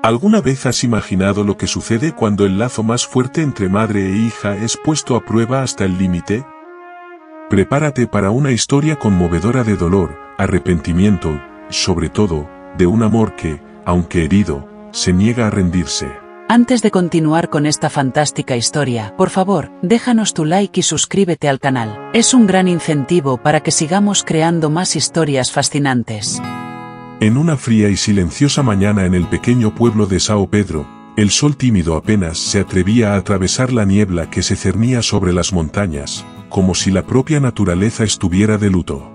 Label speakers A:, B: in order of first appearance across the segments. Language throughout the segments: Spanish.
A: ¿Alguna vez has imaginado lo que sucede cuando el lazo más fuerte entre madre e hija es puesto a prueba hasta el límite? Prepárate para una historia conmovedora de dolor, arrepentimiento, sobre todo, de un amor que, aunque herido, se niega a rendirse.
B: Antes de continuar con esta fantástica historia, por favor, déjanos tu like y suscríbete al canal. Es un gran incentivo para que sigamos creando más historias fascinantes.
A: En una fría y silenciosa mañana en el pequeño pueblo de São Pedro, el sol tímido apenas se atrevía a atravesar la niebla que se cernía sobre las montañas, como si la propia naturaleza estuviera de luto.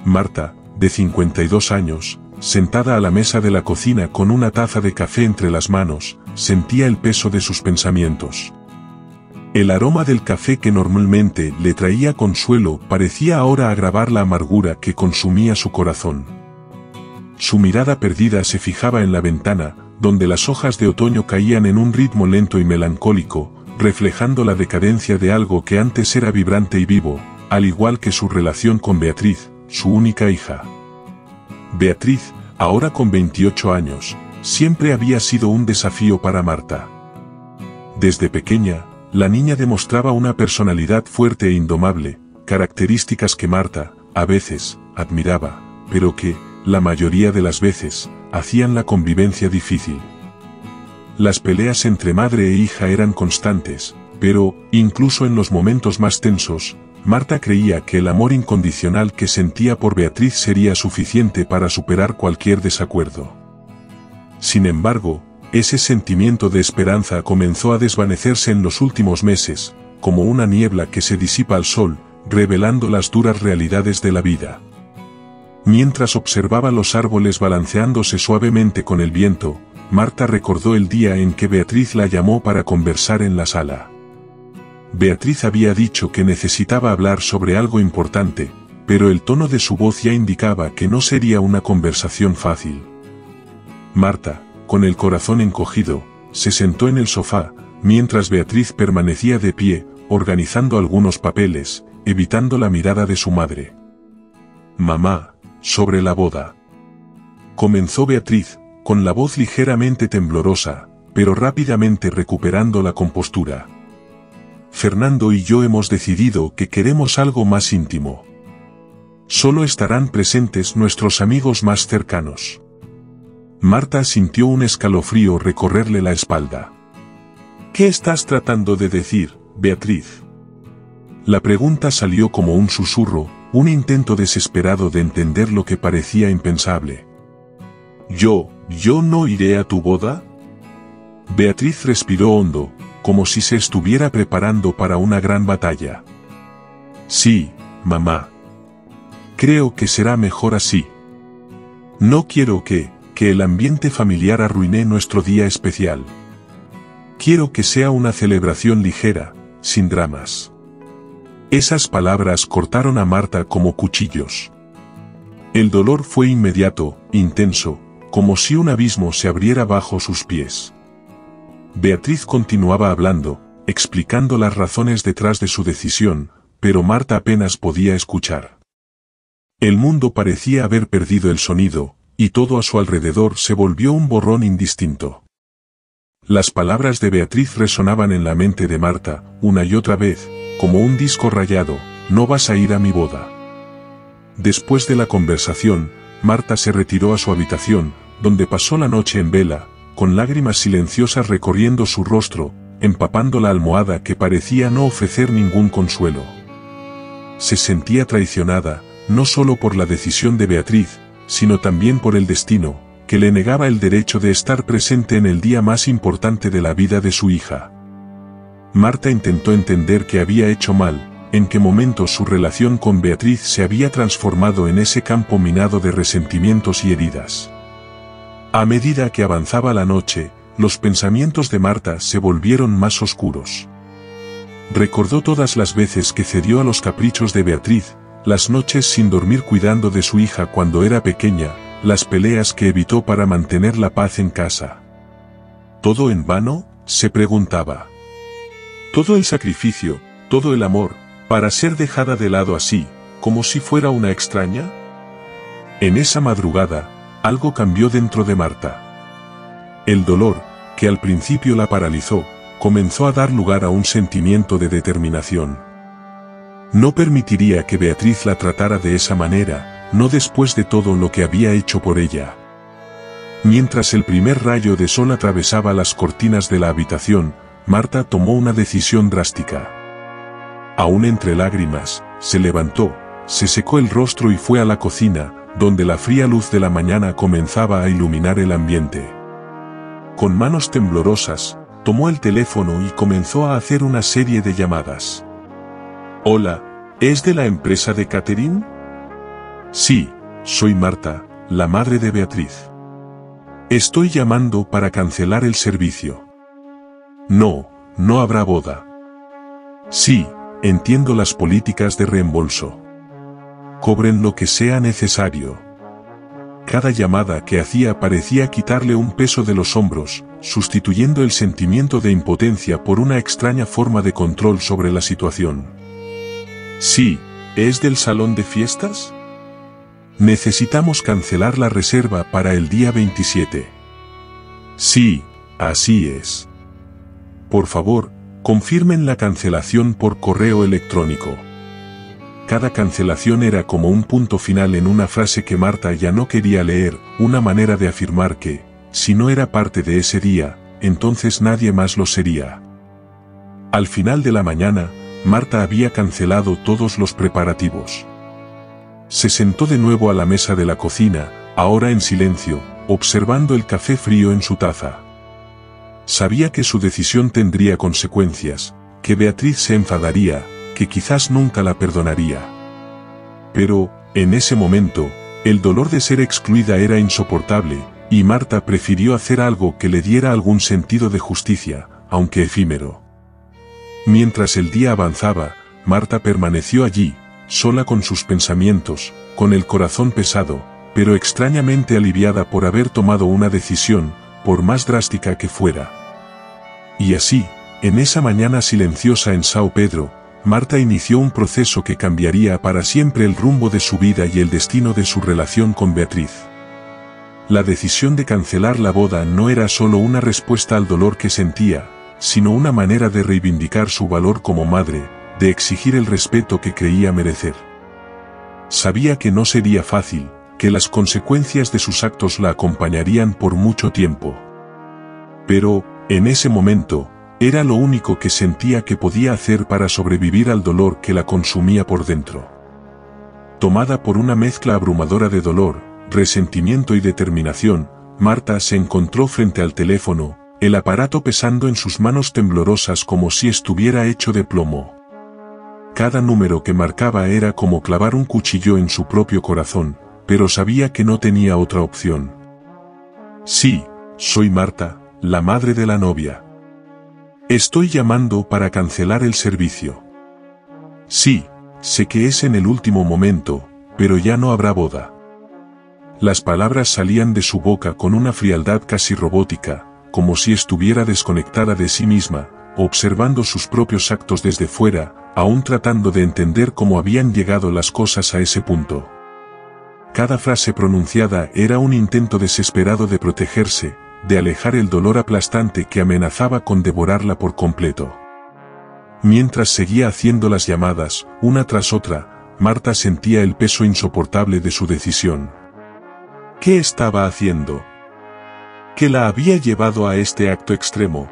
A: Marta, de 52 años, sentada a la mesa de la cocina con una taza de café entre las manos, sentía el peso de sus pensamientos. El aroma del café que normalmente le traía consuelo parecía ahora agravar la amargura que consumía su corazón. Su mirada perdida se fijaba en la ventana, donde las hojas de otoño caían en un ritmo lento y melancólico, reflejando la decadencia de algo que antes era vibrante y vivo, al igual que su relación con Beatriz, su única hija. Beatriz, ahora con 28 años, siempre había sido un desafío para Marta. Desde pequeña, la niña demostraba una personalidad fuerte e indomable, características que Marta, a veces, admiraba, pero que, la mayoría de las veces, hacían la convivencia difícil. Las peleas entre madre e hija eran constantes, pero, incluso en los momentos más tensos, Marta creía que el amor incondicional que sentía por Beatriz sería suficiente para superar cualquier desacuerdo. Sin embargo, ese sentimiento de esperanza comenzó a desvanecerse en los últimos meses, como una niebla que se disipa al sol, revelando las duras realidades de la vida. Mientras observaba los árboles balanceándose suavemente con el viento, Marta recordó el día en que Beatriz la llamó para conversar en la sala. Beatriz había dicho que necesitaba hablar sobre algo importante, pero el tono de su voz ya indicaba que no sería una conversación fácil. Marta, con el corazón encogido, se sentó en el sofá, mientras Beatriz permanecía de pie, organizando algunos papeles, evitando la mirada de su madre. «Mamá, sobre la boda», comenzó Beatriz, con la voz ligeramente temblorosa, pero rápidamente recuperando la compostura. «Fernando y yo hemos decidido que queremos algo más íntimo. Solo estarán presentes nuestros amigos más cercanos». Marta sintió un escalofrío recorrerle la espalda. «¿Qué estás tratando de decir, Beatriz?». La pregunta salió como un susurro, un intento desesperado de entender lo que parecía impensable. ¿Yo no iré a tu boda?». Beatriz respiró hondo, como si se estuviera preparando para una gran batalla. «Sí, mamá. Creo que será mejor así. No quiero que el ambiente familiar arruine nuestro día especial. Quiero que sea una celebración ligera, sin dramas». Esas palabras cortaron a Marta como cuchillos. El dolor fue inmediato, intenso, como si un abismo se abriera bajo sus pies. Beatriz continuaba hablando, explicando las razones detrás de su decisión, pero Marta apenas podía escuchar. El mundo parecía haber perdido el sonido, y todo a su alrededor se volvió un borrón indistinto. Las palabras de Beatriz resonaban en la mente de Marta, una y otra vez, como un disco rayado: «No vas a ir a mi boda». Después de la conversación, Marta se retiró a su habitación, donde pasó la noche en vela, con lágrimas silenciosas recorriendo su rostro, empapando la almohada que parecía no ofrecer ningún consuelo. Se sentía traicionada, no solo por la decisión de Beatriz, sino también por el destino, que le negaba el derecho de estar presente en el día más importante de la vida de su hija. Marta intentó entender qué había hecho mal, en qué momento su relación con Beatriz se había transformado en ese campo minado de resentimientos y heridas. A medida que avanzaba la noche, los pensamientos de Marta se volvieron más oscuros. Recordó todas las veces que cedió a los caprichos de Beatriz, las noches sin dormir cuidando de su hija cuando era pequeña, las peleas que evitó para mantener la paz en casa. ¿Todo en vano?, se preguntaba. Todo el sacrificio, todo el amor, para ser dejada de lado así, como si fuera una extraña. En esa madrugada, algo cambió dentro de Marta. El dolor, que al principio la paralizó, comenzó a dar lugar a un sentimiento de determinación. No permitiría que Beatriz la tratara de esa manera, no después de todo lo que había hecho por ella. Mientras el primer rayo de sol atravesaba las cortinas de la habitación, Marta tomó una decisión drástica. Aún entre lágrimas, se levantó, se secó el rostro y fue a la cocina, donde la fría luz de la mañana comenzaba a iluminar el ambiente. Con manos temblorosas, tomó el teléfono y comenzó a hacer una serie de llamadas. «Hola, ¿es de la empresa de catering?» «Sí, soy Marta, la madre de Beatriz. Estoy llamando para cancelar el servicio». «No, no habrá boda». «Sí, entiendo las políticas de reembolso. Cobren lo que sea necesario». Cada llamada que hacía parecía quitarle un peso de los hombros, sustituyendo el sentimiento de impotencia por una extraña forma de control sobre la situación. «Sí, ¿es del salón de fiestas?» «Necesitamos cancelar la reserva para el día 27. «Sí, así es. Por favor, confirmen la cancelación por correo electrónico». Cada cancelación era como un punto final en una frase que Marta ya no quería leer, una manera de afirmar que, si no era parte de ese día, entonces nadie más lo sería. Al final de la mañana, Marta había cancelado todos los preparativos. Se sentó de nuevo a la mesa de la cocina, ahora en silencio, observando el café frío en su taza. Sabía que su decisión tendría consecuencias, que Beatriz se enfadaría, que quizás nunca la perdonaría. Pero, en ese momento, el dolor de ser excluida era insoportable, y Marta prefirió hacer algo que le diera algún sentido de justicia, aunque efímero. Mientras el día avanzaba, Marta permaneció allí, sola con sus pensamientos, con el corazón pesado, pero extrañamente aliviada por haber tomado una decisión, por más drástica que fuera. Y así, en esa mañana silenciosa en São Pedro, Marta inició un proceso que cambiaría para siempre el rumbo de su vida y el destino de su relación con Beatriz. La decisión de cancelar la boda no era solo una respuesta al dolor que sentía, sino una manera de reivindicar su valor como madre, de exigir el respeto que creía merecer. Sabía que no sería fácil, que las consecuencias de sus actos la acompañarían por mucho tiempo. Pero, en ese momento, era lo único que sentía que podía hacer para sobrevivir al dolor que la consumía por dentro. Tomada por una mezcla abrumadora de dolor, resentimiento y determinación, Marta se encontró frente al teléfono, el aparato pesando en sus manos temblorosas como si estuviera hecho de plomo. Cada número que marcaba era como clavar un cuchillo en su propio corazón, pero sabía que no tenía otra opción. «Sí, soy Marta, la madre de la novia. Estoy llamando para cancelar el servicio». «Sí, sé que es en el último momento, pero ya no habrá boda». Las palabras salían de su boca con una frialdad casi robótica, como si estuviera desconectada de sí misma, observando sus propios actos desde fuera, aún tratando de entender cómo habían llegado las cosas a ese punto. Cada frase pronunciada era un intento desesperado de protegerse, de alejar el dolor aplastante que amenazaba con devorarla por completo. Mientras seguía haciendo las llamadas, una tras otra, Marta sentía el peso insoportable de su decisión. ¿Qué estaba haciendo? ¿Qué la había llevado a este acto extremo?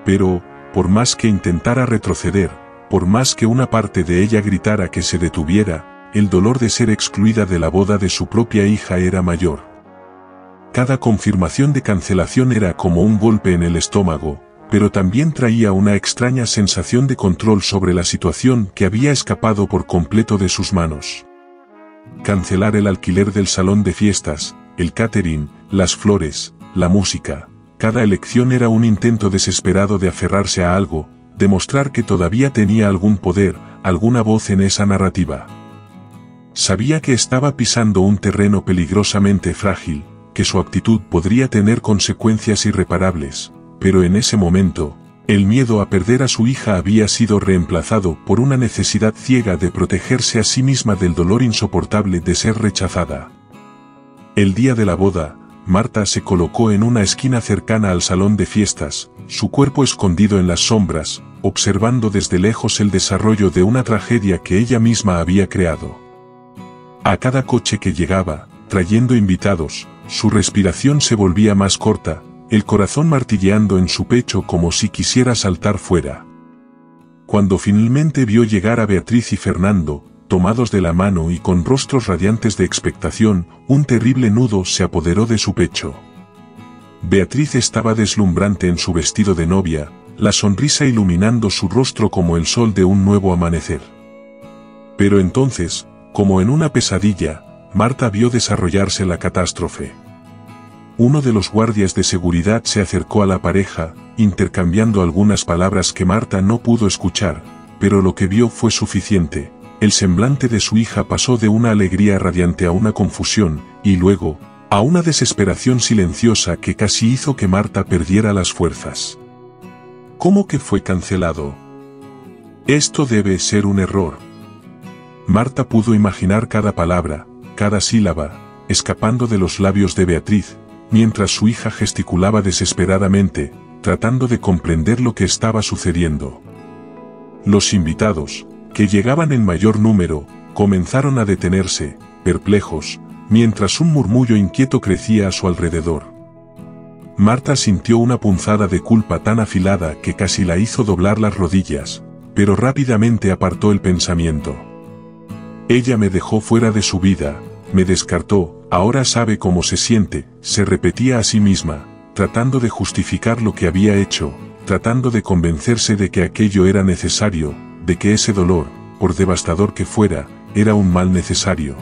A: Pero, por más que intentara retroceder, por más que una parte de ella gritara que se detuviera, el dolor de ser excluida de la boda de su propia hija era mayor. Cada confirmación de cancelación era como un golpe en el estómago, pero también traía una extraña sensación de control sobre la situación que había escapado por completo de sus manos. Cancelar el alquiler del salón de fiestas, el catering, las flores, la música, cada elección era un intento desesperado de aferrarse a algo, demostrar que todavía tenía algún poder, alguna voz en esa narrativa. Sabía que estaba pisando un terreno peligrosamente frágil, que su actitud podría tener consecuencias irreparables, pero en ese momento, el miedo a perder a su hija había sido reemplazado por una necesidad ciega de protegerse a sí misma del dolor insoportable de ser rechazada. El día de la boda, Marta se colocó en una esquina cercana al salón de fiestas, su cuerpo escondido en las sombras, observando desde lejos el desarrollo de una tragedia que ella misma había creado. A cada coche que llegaba, trayendo invitados, su respiración se volvía más corta, el corazón martilleando en su pecho como si quisiera saltar fuera. Cuando finalmente vio llegar a Beatriz y Fernando, tomados de la mano y con rostros radiantes de expectación, un terrible nudo se apoderó de su pecho. Beatriz estaba deslumbrante en su vestido de novia, la sonrisa iluminando su rostro como el sol de un nuevo amanecer. Pero entonces, como en una pesadilla, Marta vio desarrollarse la catástrofe. Uno de los guardias de seguridad se acercó a la pareja, intercambiando algunas palabras que Marta no pudo escuchar, pero lo que vio fue suficiente. El semblante de su hija pasó de una alegría radiante a una confusión, y luego, a una desesperación silenciosa que casi hizo que Marta perdiera las fuerzas. ¿Cómo que fue cancelado? Esto debe ser un error. Marta pudo imaginar cada palabra, cada sílaba, escapando de los labios de Beatriz, mientras su hija gesticulaba desesperadamente, tratando de comprender lo que estaba sucediendo. Los invitados, que llegaban en mayor número, comenzaron a detenerse, perplejos, mientras un murmullo inquieto crecía a su alrededor. Marta sintió una punzada de culpa tan afilada que casi la hizo doblar las rodillas, pero rápidamente apartó el pensamiento. Ella me dejó fuera de su vida, me descartó, ahora sabe cómo se siente, se repetía a sí misma, tratando de justificar lo que había hecho, tratando de convencerse de que aquello era necesario, de que ese dolor, por devastador que fuera, era un mal necesario.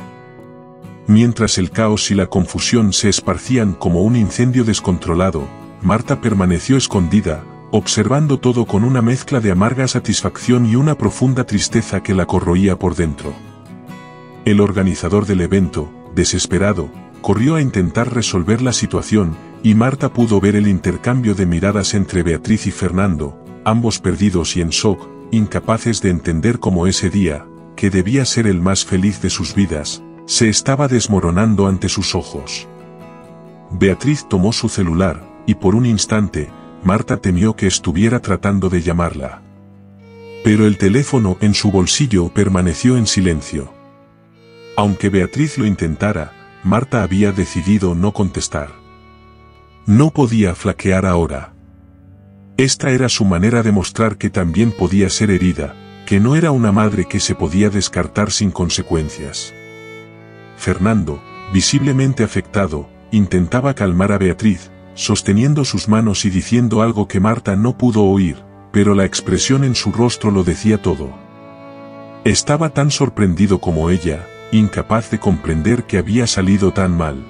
A: Mientras el caos y la confusión se esparcían como un incendio descontrolado, Marta permaneció escondida, observando todo con una mezcla de amarga satisfacción y una profunda tristeza que la corroía por dentro. El organizador del evento, desesperado, corrió a intentar resolver la situación, y Marta pudo ver el intercambio de miradas entre Beatriz y Fernando, ambos perdidos y en shock, incapaces de entender cómo ese día, que debía ser el más feliz de sus vidas, se estaba desmoronando ante sus ojos. Beatriz tomó su celular, y por un instante, Marta temió que estuviera tratando de llamarla. Pero el teléfono en su bolsillo permaneció en silencio. Aunque Beatriz lo intentara, Marta había decidido no contestar. No podía flaquear ahora. Esta era su manera de mostrar que también podía ser herida, que no era una madre que se podía descartar sin consecuencias. Fernando, visiblemente afectado, intentaba calmar a Beatriz, sosteniendo sus manos y diciendo algo que Marta no pudo oír, pero la expresión en su rostro lo decía todo. Estaba tan sorprendido como ella, incapaz de comprender que había salido tan mal.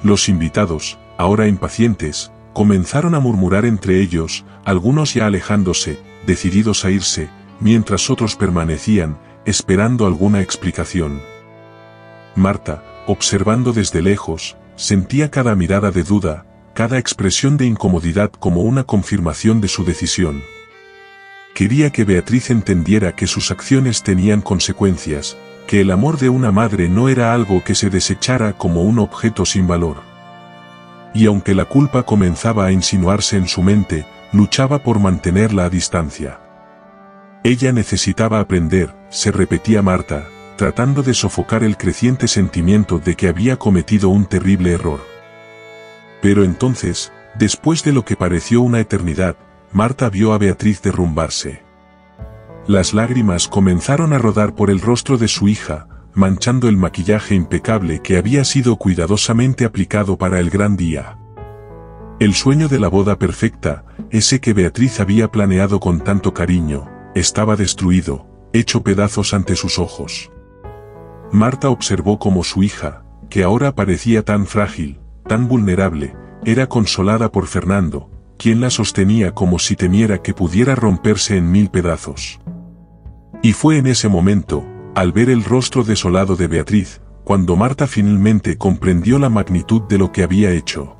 A: Los invitados, ahora impacientes, comenzaron a murmurar entre ellos, algunos ya alejándose, decididos a irse, mientras otros permanecían, esperando alguna explicación. Marta, observando desde lejos, sentía cada mirada de duda, cada expresión de incomodidad como una confirmación de su decisión. Quería que Beatriz entendiera que sus acciones tenían consecuencias, que el amor de una madre no era algo que se desechara como un objeto sin valor. Y aunque la culpa comenzaba a insinuarse en su mente, luchaba por mantenerla a distancia. Ella necesitaba aprender, se repetía Marta, tratando de sofocar el creciente sentimiento de que había cometido un terrible error. Pero entonces, después de lo que pareció una eternidad, Marta vio a Beatriz derrumbarse. Las lágrimas comenzaron a rodar por el rostro de su hija, manchando el maquillaje impecable que había sido cuidadosamente aplicado para el gran día. El sueño de la boda perfecta, ese que Beatriz había planeado con tanto cariño, estaba destruido, hecho pedazos ante sus ojos. Marta observó cómo su hija, que ahora parecía tan frágil, tan vulnerable, era consolada por Fernando, quien la sostenía como si temiera que pudiera romperse en mil pedazos. Y fue en ese momento, al ver el rostro desolado de Beatriz, cuando Marta finalmente comprendió la magnitud de lo que había hecho.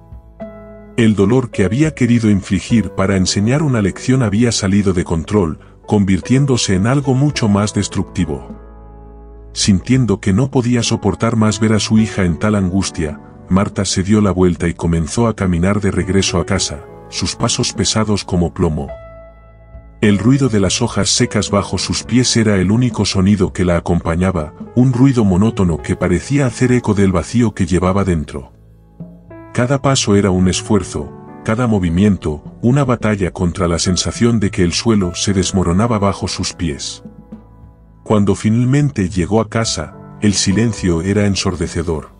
A: El dolor que había querido infligir para enseñar una lección había salido de control, convirtiéndose en algo mucho más destructivo. Sintiendo que no podía soportar más ver a su hija en tal angustia, Marta se dio la vuelta y comenzó a caminar de regreso a casa, sus pasos pesados como plomo. El ruido de las hojas secas bajo sus pies era el único sonido que la acompañaba, un ruido monótono que parecía hacer eco del vacío que llevaba dentro. Cada paso era un esfuerzo, cada movimiento, una batalla contra la sensación de que el suelo se desmoronaba bajo sus pies. Cuando finalmente llegó a casa, el silencio era ensordecedor.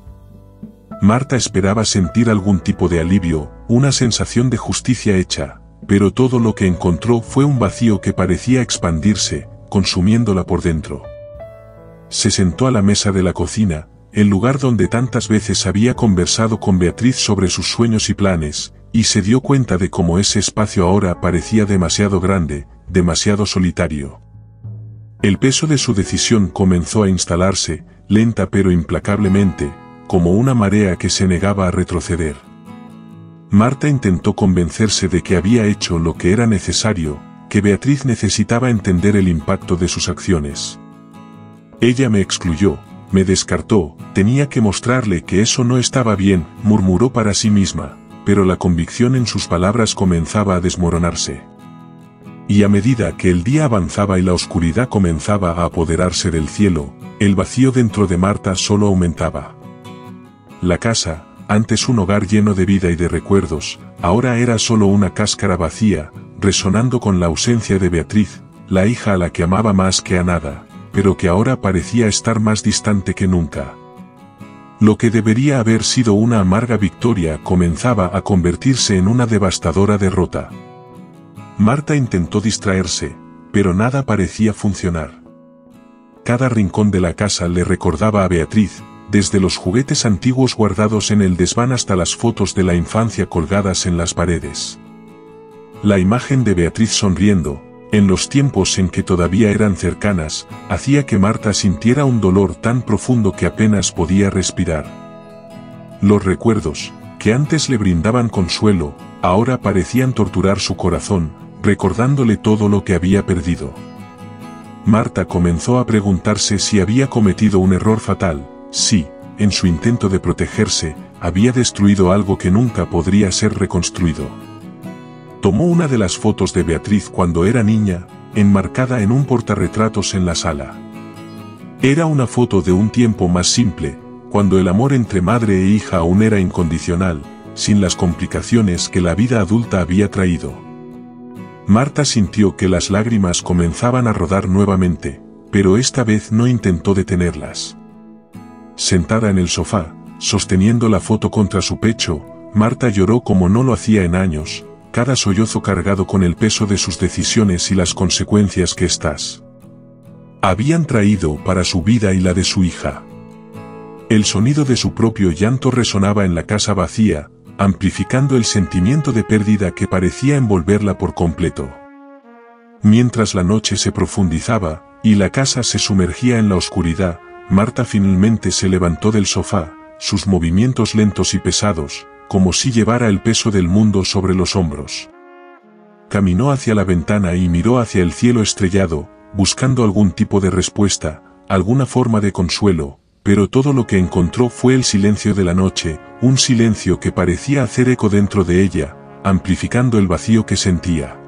A: Marta esperaba sentir algún tipo de alivio, una sensación de justicia hecha, pero todo lo que encontró fue un vacío que parecía expandirse, consumiéndola por dentro. Se sentó a la mesa de la cocina, el lugar donde tantas veces había conversado con Beatriz sobre sus sueños y planes, y se dio cuenta de cómo ese espacio ahora parecía demasiado grande, demasiado solitario. El peso de su decisión comenzó a instalarse, lenta pero implacablemente, como una marea que se negaba a retroceder. Marta intentó convencerse de que había hecho lo que era necesario, que Beatriz necesitaba entender el impacto de sus acciones. Ella me excluyó, me descartó, tenía que mostrarle que eso no estaba bien, murmuró para sí misma, pero la convicción en sus palabras comenzaba a desmoronarse. Y a medida que el día avanzaba y la oscuridad comenzaba a apoderarse del cielo, el vacío dentro de Marta solo aumentaba. La casa, antes un hogar lleno de vida y de recuerdos, ahora era solo una cáscara vacía, resonando con la ausencia de Beatriz, la hija a la que amaba más que a nada, pero que ahora parecía estar más distante que nunca. Lo que debería haber sido una amarga victoria comenzaba a convertirse en una devastadora derrota. Marta intentó distraerse, pero nada parecía funcionar. Cada rincón de la casa le recordaba a Beatriz, desde los juguetes antiguos guardados en el desván hasta las fotos de la infancia colgadas en las paredes. La imagen de Beatriz sonriendo, en los tiempos en que todavía eran cercanas, hacía que Marta sintiera un dolor tan profundo que apenas podía respirar. Los recuerdos, que antes le brindaban consuelo, ahora parecían torturar su corazón, recordándole todo lo que había perdido. Marta comenzó a preguntarse si había cometido un error fatal, si, en su intento de protegerse, había destruido algo que nunca podría ser reconstruido. Tomó una de las fotos de Beatriz cuando era niña, enmarcada en un portarretratos en la sala. Era una foto de un tiempo más simple, cuando el amor entre madre e hija aún era incondicional, sin las complicaciones que la vida adulta había traído. Marta sintió que las lágrimas comenzaban a rodar nuevamente, pero esta vez no intentó detenerlas. Sentada en el sofá, sosteniendo la foto contra su pecho, Marta lloró como no lo hacía en años, cada sollozo cargado con el peso de sus decisiones y las consecuencias que éstas habían traído para su vida y la de su hija. El sonido de su propio llanto resonaba en la casa vacía, amplificando el sentimiento de pérdida que parecía envolverla por completo. Mientras la noche se profundizaba, y la casa se sumergía en la oscuridad, Marta finalmente se levantó del sofá, sus movimientos lentos y pesados, como si llevara el peso del mundo sobre los hombros. Caminó hacia la ventana y miró hacia el cielo estrellado, buscando algún tipo de respuesta, alguna forma de consuelo, pero todo lo que encontró fue el silencio de la noche, un silencio que parecía hacer eco dentro de ella, amplificando el vacío que sentía.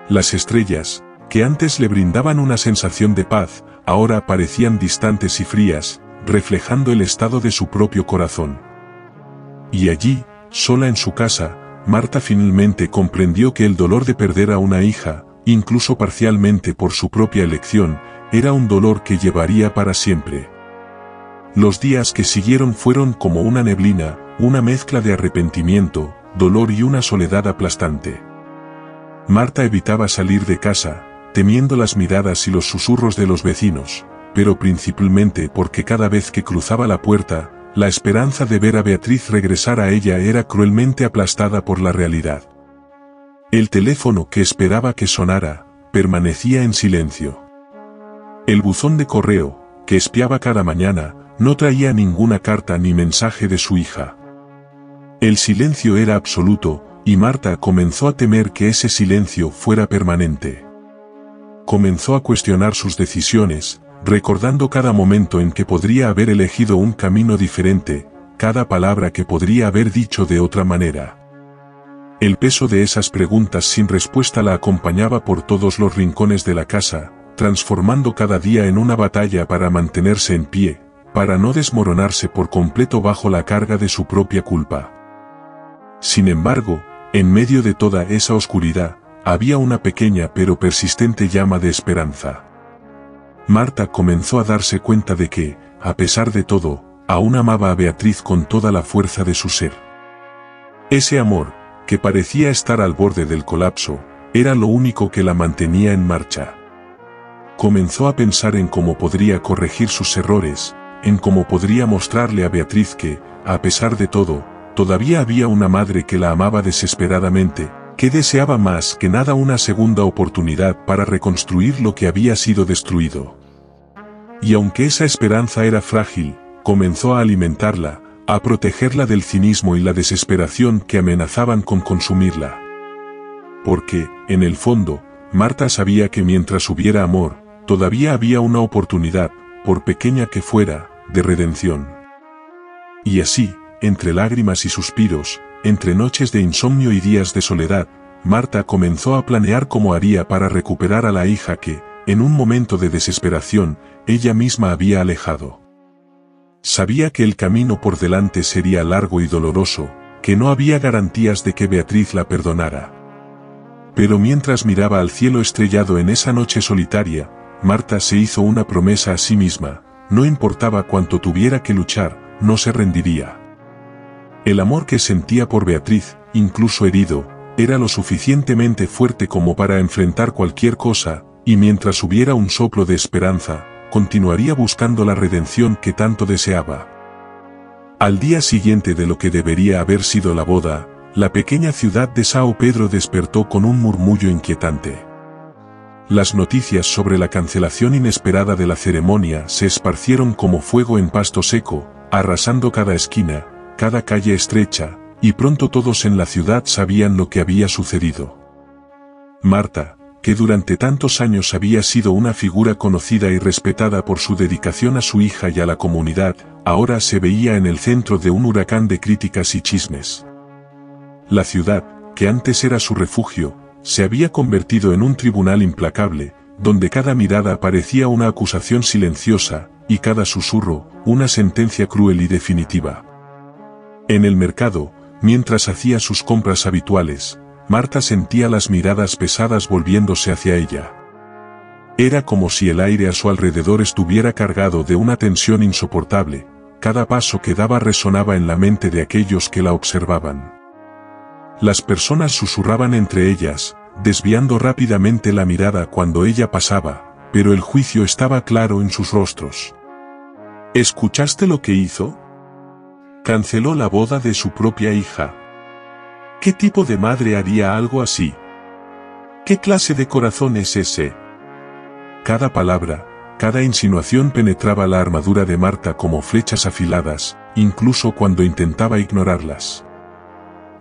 A: Las estrellas, que antes le brindaban una sensación de paz, ahora parecían distantes y frías, reflejando el estado de su propio corazón. Y allí, sola en su casa, Marta finalmente comprendió que el dolor de perder a una hija, incluso parcialmente por su propia elección, era un dolor que llevaría para siempre. Los días que siguieron fueron como una neblina, una mezcla de arrepentimiento, dolor y una soledad aplastante. Marta evitaba salir de casa, temiendo las miradas y los susurros de los vecinos, pero principalmente porque cada vez que cruzaba la puerta, la esperanza de ver a Beatriz regresar a ella era cruelmente aplastada por la realidad. El teléfono que esperaba que sonara, permanecía en silencio. El buzón de correo, que espiaba cada mañana, no traía ninguna carta ni mensaje de su hija. El silencio era absoluto, y Marta comenzó a temer que ese silencio fuera permanente. Comenzó a cuestionar sus decisiones, recordando cada momento en que podría haber elegido un camino diferente, cada palabra que podría haber dicho de otra manera. El peso de esas preguntas sin respuesta la acompañaba por todos los rincones de la casa, transformando cada día en una batalla para mantenerse en pie, para no desmoronarse por completo bajo la carga de su propia culpa. Sin embargo, en medio de toda esa oscuridad, había una pequeña pero persistente llama de esperanza. Marta comenzó a darse cuenta de que, a pesar de todo, aún amaba a Beatriz con toda la fuerza de su ser. Ese amor, que parecía estar al borde del colapso, era lo único que la mantenía en marcha. Comenzó a pensar en cómo podría corregir sus errores, en cómo podría mostrarle a Beatriz que, a pesar de todo, todavía había una madre que la amaba desesperadamente, que deseaba más que nada una segunda oportunidad para reconstruir lo que había sido destruido. Y aunque esa esperanza era frágil, comenzó a alimentarla, a protegerla del cinismo y la desesperación que amenazaban con consumirla. Porque, en el fondo, Marta sabía que mientras hubiera amor, todavía había una oportunidad, por pequeña que fuera, de redención. Y así, entre lágrimas y suspiros, entre noches de insomnio y días de soledad, Marta comenzó a planear cómo haría para recuperar a la hija que, en un momento de desesperación, ella misma había alejado. Sabía que el camino por delante sería largo y doloroso, que no había garantías de que Beatriz la perdonara. Pero mientras miraba al cielo estrellado en esa noche solitaria, Marta se hizo una promesa a sí misma: no importaba cuánto tuviera que luchar, no se rendiría. El amor que sentía por Beatriz, incluso herido, era lo suficientemente fuerte como para enfrentar cualquier cosa, y mientras hubiera un soplo de esperanza, continuaría buscando la redención que tanto deseaba. Al día siguiente de lo que debería haber sido la boda, la pequeña ciudad de São Pedro despertó con un murmullo inquietante. Las noticias sobre la cancelación inesperada de la ceremonia se esparcieron como fuego en pasto seco, arrasando cada esquina, cada calle estrecha, y pronto todos en la ciudad sabían lo que había sucedido. Marta, que durante tantos años había sido una figura conocida y respetada por su dedicación a su hija y a la comunidad, ahora se veía en el centro de un huracán de críticas y chismes. La ciudad, que antes era su refugio, se había convertido en un tribunal implacable, donde cada mirada parecía una acusación silenciosa, y cada susurro, una sentencia cruel y definitiva. En el mercado, mientras hacía sus compras habituales, Marta sentía las miradas pesadas volviéndose hacia ella. Era como si el aire a su alrededor estuviera cargado de una tensión insoportable, cada paso que daba resonaba en la mente de aquellos que la observaban. Las personas susurraban entre ellas, desviando rápidamente la mirada cuando ella pasaba, pero el juicio estaba claro en sus rostros. ¿Escuchaste lo que hizo? Canceló la boda de su propia hija. ¿Qué tipo de madre haría algo así? ¿Qué clase de corazón es ese? Cada palabra, cada insinuación penetraba la armadura de Marta como flechas afiladas, incluso cuando intentaba ignorarlas.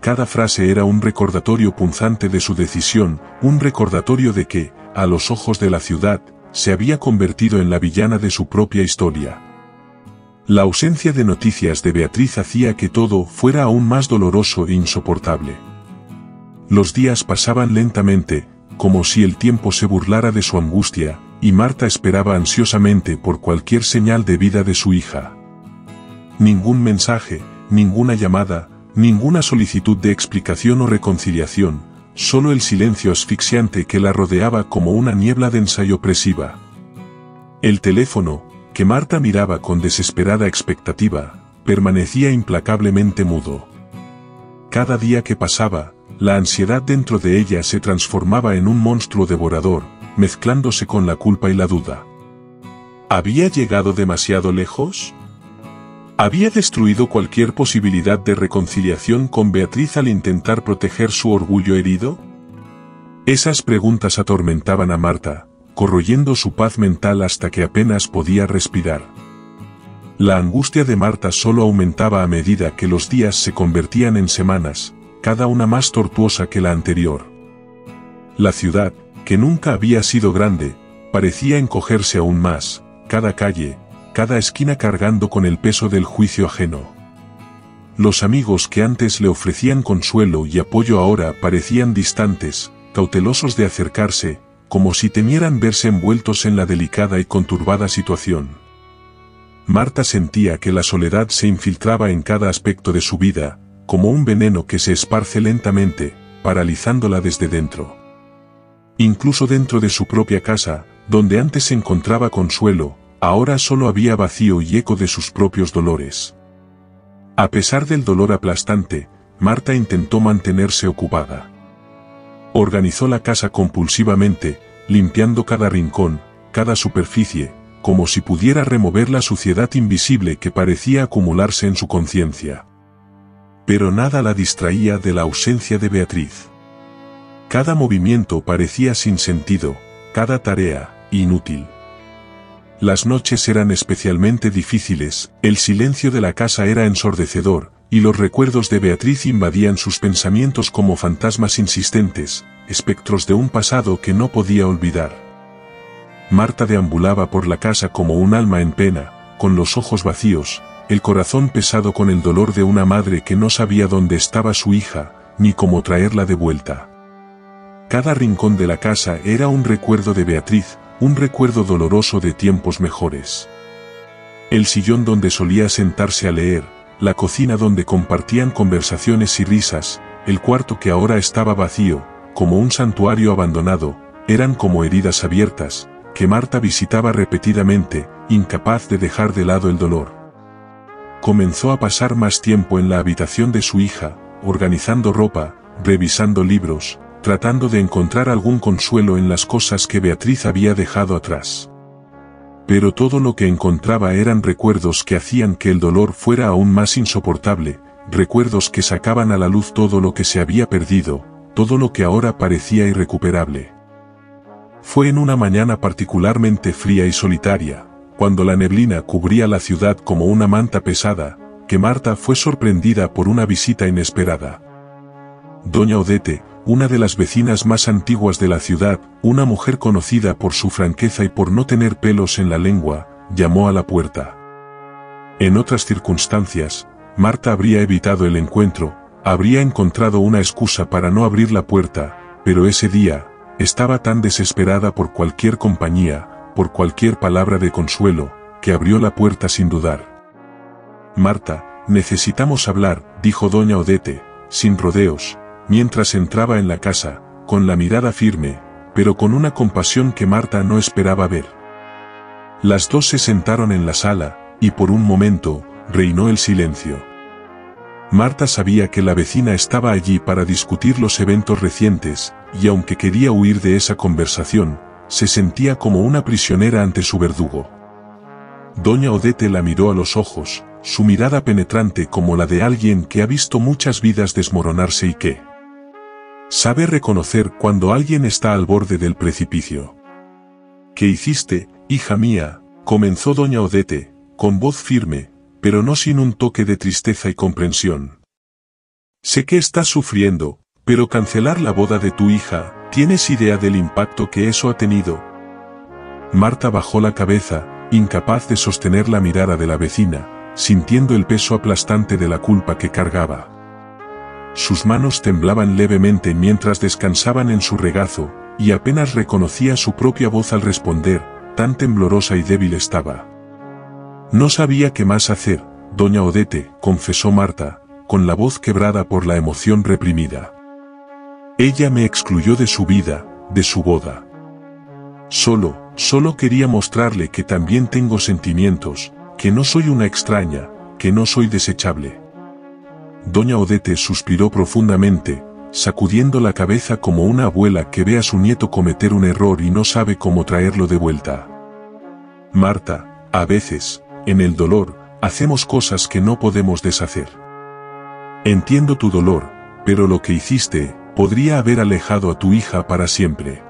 A: Cada frase era un recordatorio punzante de su decisión, un recordatorio de que, a los ojos de la ciudad, se había convertido en la villana de su propia historia. La ausencia de noticias de Beatriz hacía que todo fuera aún más doloroso e insoportable. Los días pasaban lentamente, como si el tiempo se burlara de su angustia, y Marta esperaba ansiosamente por cualquier señal de vida de su hija. Ningún mensaje, ninguna llamada, ninguna solicitud de explicación o reconciliación, solo el silencio asfixiante que la rodeaba como una niebla densa y opresiva. El teléfono, que Marta miraba con desesperada expectativa, permanecía implacablemente mudo. Cada día que pasaba, la ansiedad dentro de ella se transformaba en un monstruo devorador, mezclándose con la culpa y la duda. ¿Había llegado demasiado lejos? ¿Había destruido cualquier posibilidad de reconciliación con Beatriz al intentar proteger su orgullo herido? Esas preguntas atormentaban a Marta, corroyendo su paz mental hasta que apenas podía respirar. La angustia de Marta solo aumentaba a medida que los días se convertían en semanas, cada una más tortuosa que la anterior. La ciudad, que nunca había sido grande, parecía encogerse aún más, cada calle, cada esquina cargando con el peso del juicio ajeno. Los amigos que antes le ofrecían consuelo y apoyo ahora parecían distantes, cautelosos de acercarse, como si temieran verse envueltos en la delicada y conturbada situación. Marta sentía que la soledad se infiltraba en cada aspecto de su vida, como un veneno que se esparce lentamente, paralizándola desde dentro. Incluso dentro de su propia casa, donde antes se encontraba consuelo, ahora solo había vacío y eco de sus propios dolores. A pesar del dolor aplastante, Marta intentó mantenerse ocupada. Organizó la casa compulsivamente, limpiando cada rincón, cada superficie, como si pudiera remover la suciedad invisible que parecía acumularse en su conciencia. Pero nada la distraía de la ausencia de Beatriz. Cada movimiento parecía sin sentido, cada tarea, inútil. Las noches eran especialmente difíciles, el silencio de la casa era ensordecedor, y los recuerdos de Beatriz invadían sus pensamientos como fantasmas insistentes, espectros de un pasado que no podía olvidar. Marta deambulaba por la casa como un alma en pena, con los ojos vacíos, el corazón pesado con el dolor de una madre que no sabía dónde estaba su hija, ni cómo traerla de vuelta. Cada rincón de la casa era un recuerdo de Beatriz, un recuerdo doloroso de tiempos mejores. El sillón donde solía sentarse a leer, la cocina donde compartían conversaciones y risas, el cuarto que ahora estaba vacío, como un santuario abandonado, eran como heridas abiertas, que Marta visitaba repetidamente, incapaz de dejar de lado el dolor. Comenzó a pasar más tiempo en la habitación de su hija, organizando ropa, revisando libros, tratando de encontrar algún consuelo en las cosas que Beatriz había dejado atrás. Pero todo lo que encontraba eran recuerdos que hacían que el dolor fuera aún más insoportable, recuerdos que sacaban a la luz todo lo que se había perdido, todo lo que ahora parecía irrecuperable. Fue en una mañana particularmente fría y solitaria, cuando la neblina cubría la ciudad como una manta pesada, que Marta fue sorprendida por una visita inesperada. Doña Odete, una de las vecinas más antiguas de la ciudad, una mujer conocida por su franqueza y por no tener pelos en la lengua, llamó a la puerta. En otras circunstancias, Marta habría evitado el encuentro, habría encontrado una excusa para no abrir la puerta, pero ese día, estaba tan desesperada por cualquier compañía, por cualquier palabra de consuelo, que abrió la puerta sin dudar. «Marta, necesitamos hablar», dijo doña Odete, sin rodeos, mientras entraba en la casa, con la mirada firme, pero con una compasión que Marta no esperaba ver. Las dos se sentaron en la sala, y por un momento, reinó el silencio. Marta sabía que la vecina estaba allí para discutir los eventos recientes, y aunque quería huir de esa conversación, se sentía como una prisionera ante su verdugo. Doña Odete la miró a los ojos, su mirada penetrante como la de alguien que ha visto muchas vidas desmoronarse y que sabe reconocer cuando alguien está al borde del precipicio. «¿Qué hiciste, hija mía?», comenzó doña Odete, con voz firme, pero no sin un toque de tristeza y comprensión. «Sé que estás sufriendo, pero cancelar la boda de tu hija, ¿tienes idea del impacto que eso ha tenido?». Marta bajó la cabeza, incapaz de sostener la mirada de la vecina, sintiendo el peso aplastante de la culpa que cargaba. Sus manos temblaban levemente mientras descansaban en su regazo, y apenas reconocía su propia voz al responder, tan temblorosa y débil estaba. «No sabía qué más hacer, doña Odete», confesó Marta, con la voz quebrada por la emoción reprimida. «Ella me excluyó de su vida, de su boda. Solo quería mostrarle que también tengo sentimientos, que no soy una extraña, que no soy desechable». Doña Odete suspiró profundamente, sacudiendo la cabeza como una abuela que ve a su nieto cometer un error y no sabe cómo traerlo de vuelta. «Marta, a veces, en el dolor, hacemos cosas que no podemos deshacer. Entiendo tu dolor, pero lo que hiciste, podría haber alejado a tu hija para siempre».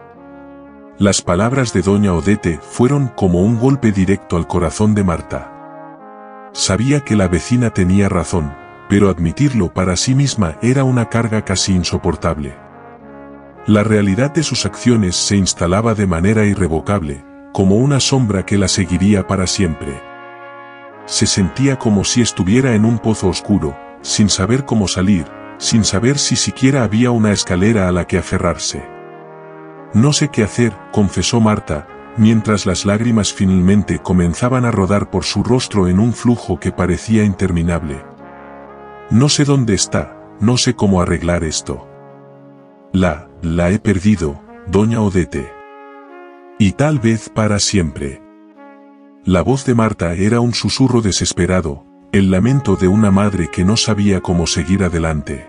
A: Las palabras de doña Odete fueron como un golpe directo al corazón de Marta. Sabía que la vecina tenía razón, pero admitirlo para sí misma era una carga casi insoportable. La realidad de sus acciones se instalaba de manera irrevocable, como una sombra que la seguiría para siempre. Se sentía como si estuviera en un pozo oscuro, sin saber cómo salir, sin saber si siquiera había una escalera a la que aferrarse. No sé qué hacer, confesó Marta, mientras las lágrimas finalmente comenzaban a rodar por su rostro en un flujo que parecía interminable. No sé dónde está, no sé cómo arreglar esto. La he perdido, doña Odete. Y tal vez para siempre. La voz de Marta era un susurro desesperado, el lamento de una madre que no sabía cómo seguir adelante.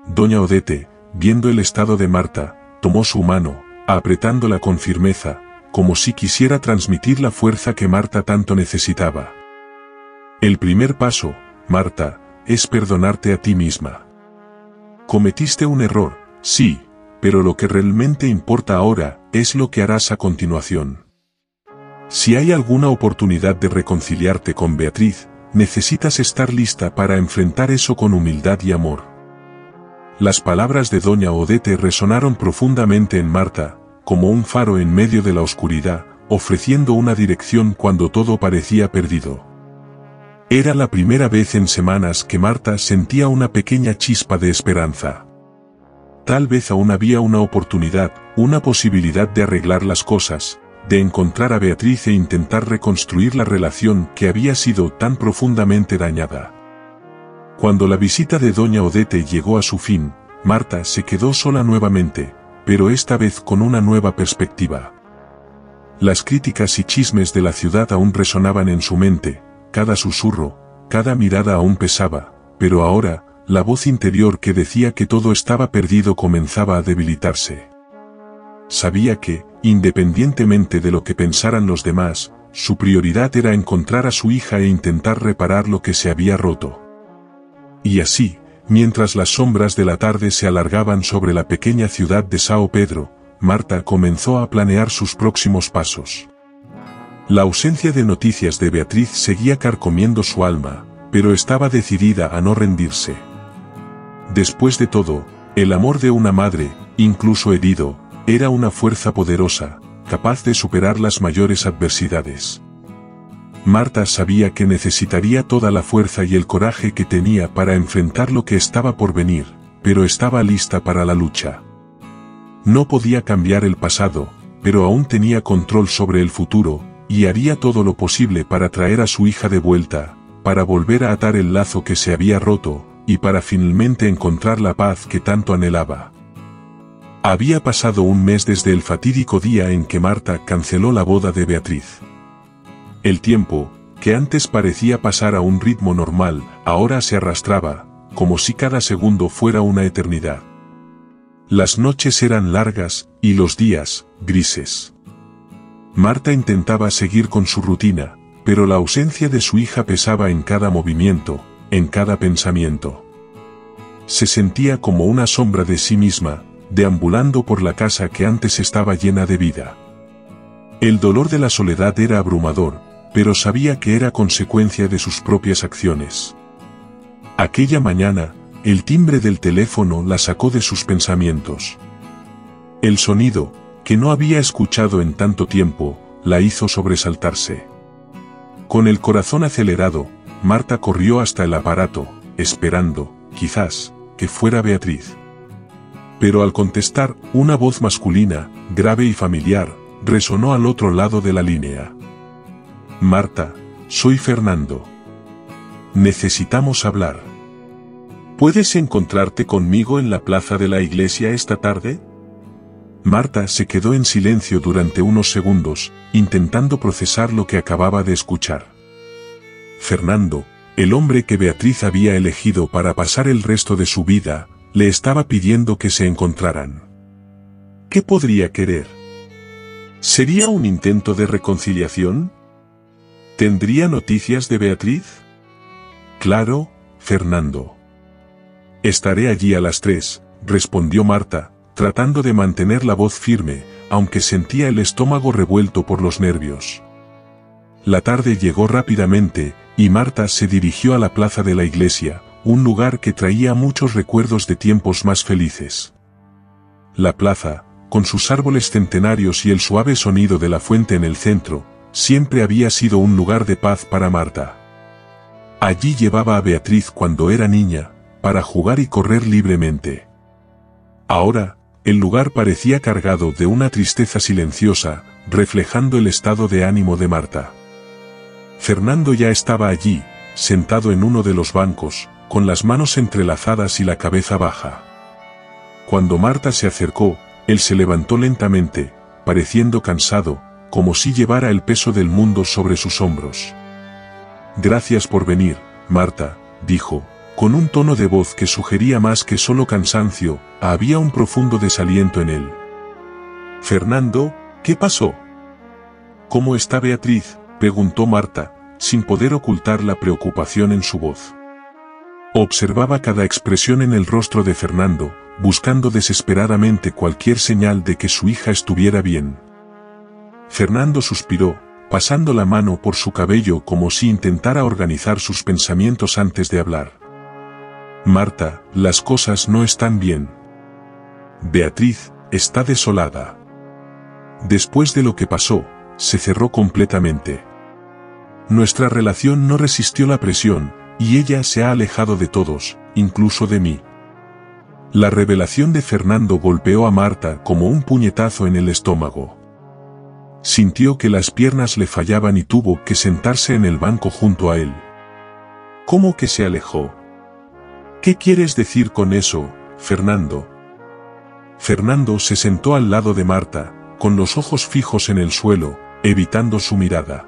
A: Doña Odete, viendo el estado de Marta, tomó su mano, apretándola con firmeza, como si quisiera transmitir la fuerza que Marta tanto necesitaba. El primer paso, Marta, es perdonarte a ti misma. Cometiste un error, sí, pero lo que realmente importa ahora es lo que harás a continuación. Si hay alguna oportunidad de reconciliarte con Beatriz, necesitas estar lista para enfrentar eso con humildad y amor. Las palabras de doña Odete resonaron profundamente en Marta, como un faro en medio de la oscuridad, ofreciendo una dirección cuando todo parecía perdido. Era la primera vez en semanas que Marta sentía una pequeña chispa de esperanza. Tal vez aún había una oportunidad, una posibilidad de arreglar las cosas, de encontrar a Beatriz e intentar reconstruir la relación que había sido tan profundamente dañada. Cuando la visita de doña Odete llegó a su fin, Marta se quedó sola nuevamente, pero esta vez con una nueva perspectiva. Las críticas y chismes de la ciudad aún resonaban en su mente, cada susurro, cada mirada aún pesaba, pero ahora, la voz interior que decía que todo estaba perdido comenzaba a debilitarse. Sabía que, independientemente de lo que pensaran los demás, su prioridad era encontrar a su hija e intentar reparar lo que se había roto. Y así, mientras las sombras de la tarde se alargaban sobre la pequeña ciudad de São Pedro, Marta comenzó a planear sus próximos pasos. La ausencia de noticias de Beatriz seguía carcomiendo su alma, pero estaba decidida a no rendirse. Después de todo, el amor de una madre, incluso herido, era una fuerza poderosa, capaz de superar las mayores adversidades. Marta sabía que necesitaría toda la fuerza y el coraje que tenía para enfrentar lo que estaba por venir, pero estaba lista para la lucha. No podía cambiar el pasado, pero aún tenía control sobre el futuro, y haría todo lo posible para traer a su hija de vuelta, para volver a atar el lazo que se había roto, y para finalmente encontrar la paz que tanto anhelaba. Había pasado un mes desde el fatídico día en que Marta canceló la boda de Beatriz. El tiempo, que antes parecía pasar a un ritmo normal, ahora se arrastraba, como si cada segundo fuera una eternidad. Las noches eran largas, y los días, grises. Marta intentaba seguir con su rutina, pero la ausencia de su hija pesaba en cada movimiento, en cada pensamiento. Se sentía como una sombra de sí misma, deambulando por la casa que antes estaba llena de vida. El dolor de la soledad era abrumador, pero sabía que era consecuencia de sus propias acciones. Aquella mañana, el timbre del teléfono la sacó de sus pensamientos. El sonido, que no había escuchado en tanto tiempo, la hizo sobresaltarse. Con el corazón acelerado, Marta corrió hasta el aparato, esperando, quizás, que fuera Beatriz. Pero al contestar, una voz masculina, grave y familiar, resonó al otro lado de la línea. Marta, soy Fernando. Necesitamos hablar. ¿Puedes encontrarte conmigo en la plaza de la iglesia esta tarde? Marta se quedó en silencio durante unos segundos, intentando procesar lo que acababa de escuchar. Fernando, el hombre que Beatriz había elegido para pasar el resto de su vida, le estaba pidiendo que se encontraran. ¿Qué podría querer? ¿Sería un intento de reconciliación? ¿Tendría noticias de Beatriz? Claro, Fernando. Estaré allí a las 3, respondió Marta, tratando de mantener la voz firme, aunque sentía el estómago revuelto por los nervios. La tarde llegó rápidamente, y Marta se dirigió a la plaza de la iglesia, un lugar que traía muchos recuerdos de tiempos más felices. La plaza, con sus árboles centenarios y el suave sonido de la fuente en el centro, siempre había sido un lugar de paz para Marta. Allí llevaba a Beatriz cuando era niña, para jugar y correr libremente. Ahora, el lugar parecía cargado de una tristeza silenciosa, reflejando el estado de ánimo de Marta. Fernando ya estaba allí, sentado en uno de los bancos, con las manos entrelazadas y la cabeza baja. Cuando Marta se acercó, él se levantó lentamente, pareciendo cansado, como si llevara el peso del mundo sobre sus hombros. «Gracias por venir, Marta», dijo, con un tono de voz que sugería más que solo cansancio, había un profundo desaliento en él. «Fernando, ¿qué pasó?» «¿Cómo está Beatriz?», preguntó Marta, sin poder ocultar la preocupación en su voz. Observaba cada expresión en el rostro de Fernando, buscando desesperadamente cualquier señal de que su hija estuviera bien. Fernando suspiró, pasando la mano por su cabello como si intentara organizar sus pensamientos antes de hablar. «Marta, las cosas no están bien. Beatriz está desolada. Después de lo que pasó, se cerró completamente. Nuestra relación no resistió la presión, y ella se ha alejado de todos, incluso de mí». La revelación de Fernando golpeó a Marta como un puñetazo en el estómago. Sintió que las piernas le fallaban y tuvo que sentarse en el banco junto a él. «¿Cómo que se alejó? ¿Qué quieres decir con eso, Fernando?» Fernando se sentó al lado de Marta, con los ojos fijos en el suelo, evitando su mirada.